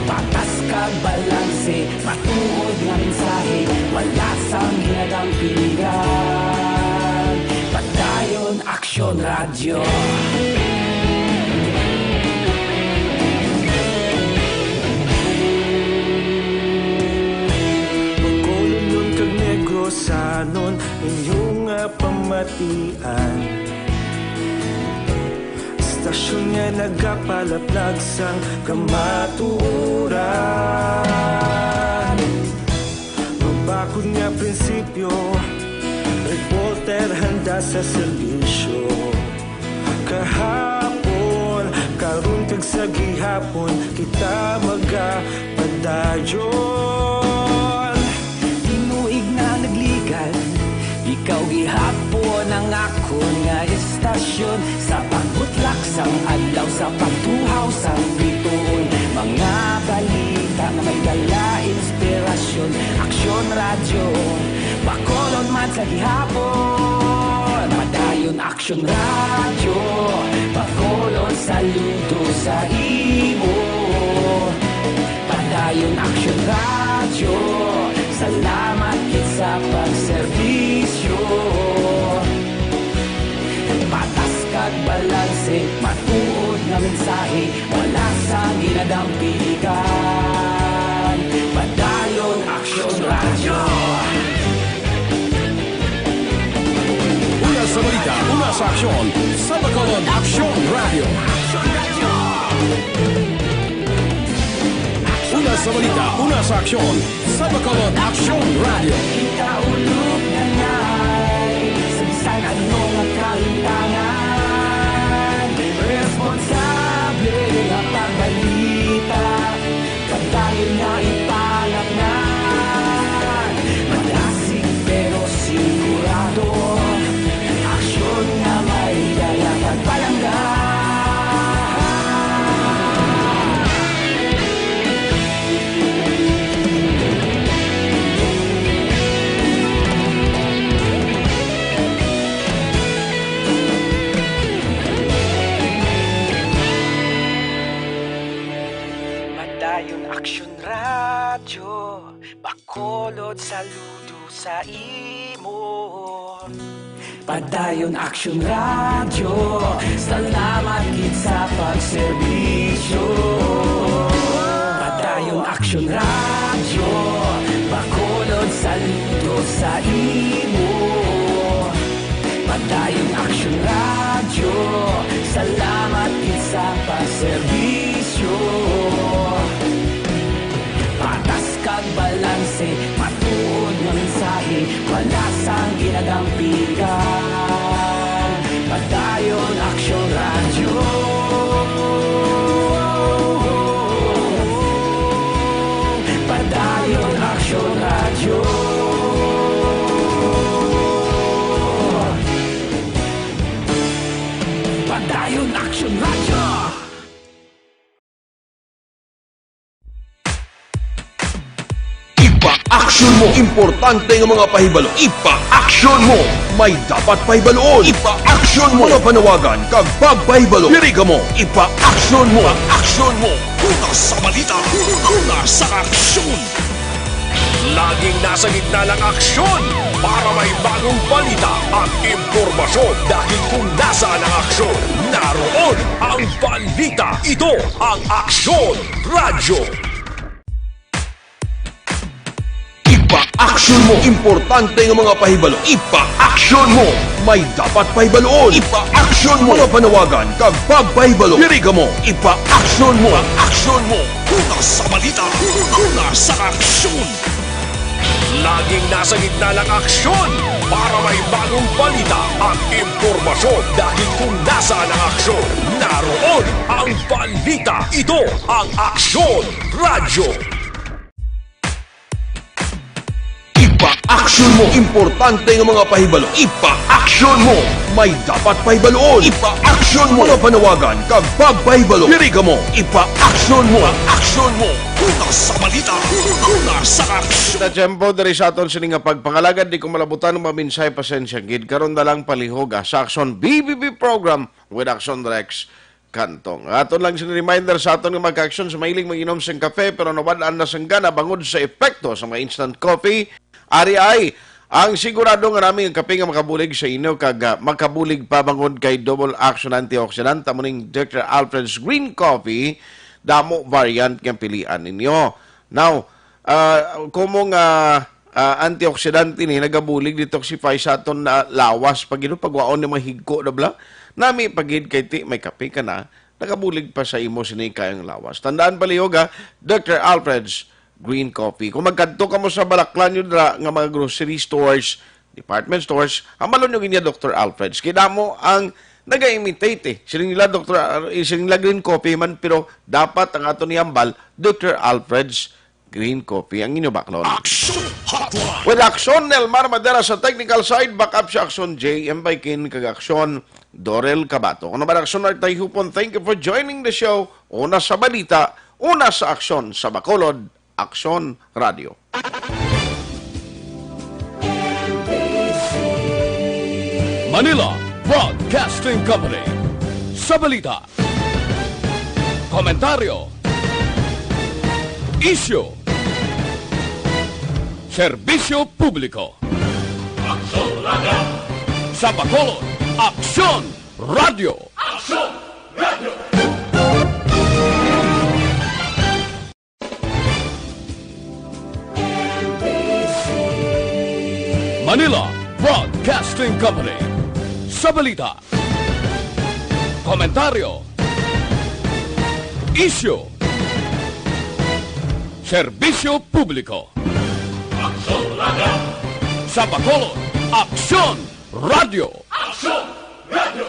Patas kag balanse, matuod nga mensahe, wala sang ginadang pilihan. Padayon aksyon radyo. Bakolod nun kag Negrosanon, inyong pamatian. Stasyon nga nagapalaplag sang kamatuuran. Mabakod nga prinsipyo, reporter handa sa serbisyo. Kahapon, karon kag sa gihapon, kita magapadayon. Tinuig na nagligan, ikaw gihapon ang ako nga istasyon. Sa pagbutlak sang adlaw, sa pagtuhaw sang bituon. Mga balita na may dala inspirasyon. Aksyon radyo, bakolod man sa gihapon. Padayon aksyon radyo, bakolod saludo sa imo. Padayon aksyon radyo, salamat kit sa pagserbisyo. Patas kag balanse, matuod nga mensahe, wala sang ginadampigan. Padayon aksyon radyo. Una sa balita, una sa aksyon, sa Bacolod Aksyon Radio. Una sa balita, una sa aksyon, sa Bacolod Aksyon Radio. Ikaulog na ngay, sa bisan anong ang kalintangan. Responsable ang pagbalita, pagdayon na ipalaknan. Malasig pero sigurado, aksyon nga may dala pagpalanggan. Padayon aksyon radyo, bakolod saludo sa imo. Padayon aksyon radyo, salamat kit sa pagserbisyo. Padayon aksyon radyo, bakolod saludo sa imo. Padayon aksyon radyo, salamat kit sa pagserbisyo. Patas kag balanse, matuod nga mensahe, wala sang ginadampigan. Padayon aksyon radyo. Padayon aksyon radyo. Padayon aksyon radyo. Ipa-action mo! Importante ng mga pahibalo. Ipa-action mo! May dapat pahibaloon. Ipa-action mo! Mga panawagan kag pagpahibalo. Diri ka mo! Ipa-action mo! Ipa-action mo! Una sa balita! Una sa aksyon! Laging nasa gitna ng aksyon para may bagong balita at impormasyon. Dahil kung nasaan ang aksyon, naroon ang balita. Ito ang Aksyon Radyo. Ipa-action mo. Importante nga mga pahibalo. Ipa-action mo. May dapat pahibaloon. Ipa-action mo. Mga panawagan kag pagpahibalo. Diri ka mo. Ipa-action mo. Action mo. Una sa balita, una sa aksyon. Laging nasa gitna ng aksyon para may bagong balita at impormasyon. Dahil kung nasaan ang aksyon, naroon ang balita. Ito ang Aksyon Radyo. Ipa-action mo. Importante nga mga pahibalo. Ipa-action mo. May dapat pahibaloon. Ipa-action mo. Mga panawagan kag pagpahibalo. Diri ka mo. Ipa-action mo. Action mo. Una sa balita, una sa aksyon. Na tiyempo diri sa aton sini nga pagpangalagad di ko malabutan ng maminsay pasensya gid karon na lang palihog sa Aksyon BBB program with Aksyon Rex Kantong. Aton lang sini reminder sa aton nga mag-aksyon sa mahilig mag-inom sang kape pero nawad-an na sang gana bangod sa epekto sa mga instant coffee. Ari ay ang sigurado nga namin ang kape nga makabulig sa inyo kag makabulig pa bangod kay double action antioxidant amo ning Dr. Alfred's Green Coffee. Damo variant ng pilian ninyo. Now, kumong antioxidant ni nagabulig detoxify sa aton na lawas pag pagwaon ni mahigko na bla. Nami pagid kay ti may kape ka na, nagabulig pa sa imo sini kayang lawas. Tandaan palihog Dr. Alfred's Green Coffee. Kung magkadto ka mo sa Balaklan yun nga mga grocery stores, department stores, hamalon yung inya Dr. Alfred's. Kaya mo ang naga-imitate Siling nila siling nila Green Coffee man pero dapat ang ato niyambal Dr. Alfred's Green Coffee ang inyo baklon. Aksyon Hotline. With Aksyon Nelmar Madera sa technical side, backup sa Aksyon JM Baikin kag Aksyon Dorel Cabato. Kung naman Aksyon Artay Hupon, thank you for joining the show. Una sa balita, una sa aksyon sa Bacolod, Aksyon Radio. Manila Broadcasting Company. Sa balita, komentaryo, issue, serbisyo publiko. Aksyon Radio. Sa Bacolod, Aksyon Radio. Aksyon Radio. Manila Broadcasting Company. Sa balita, komentaryo, issue, serbisyo publiko. Aksyon Radio. Sa Bacolod, Aksyon Radio. Aksyon Radio.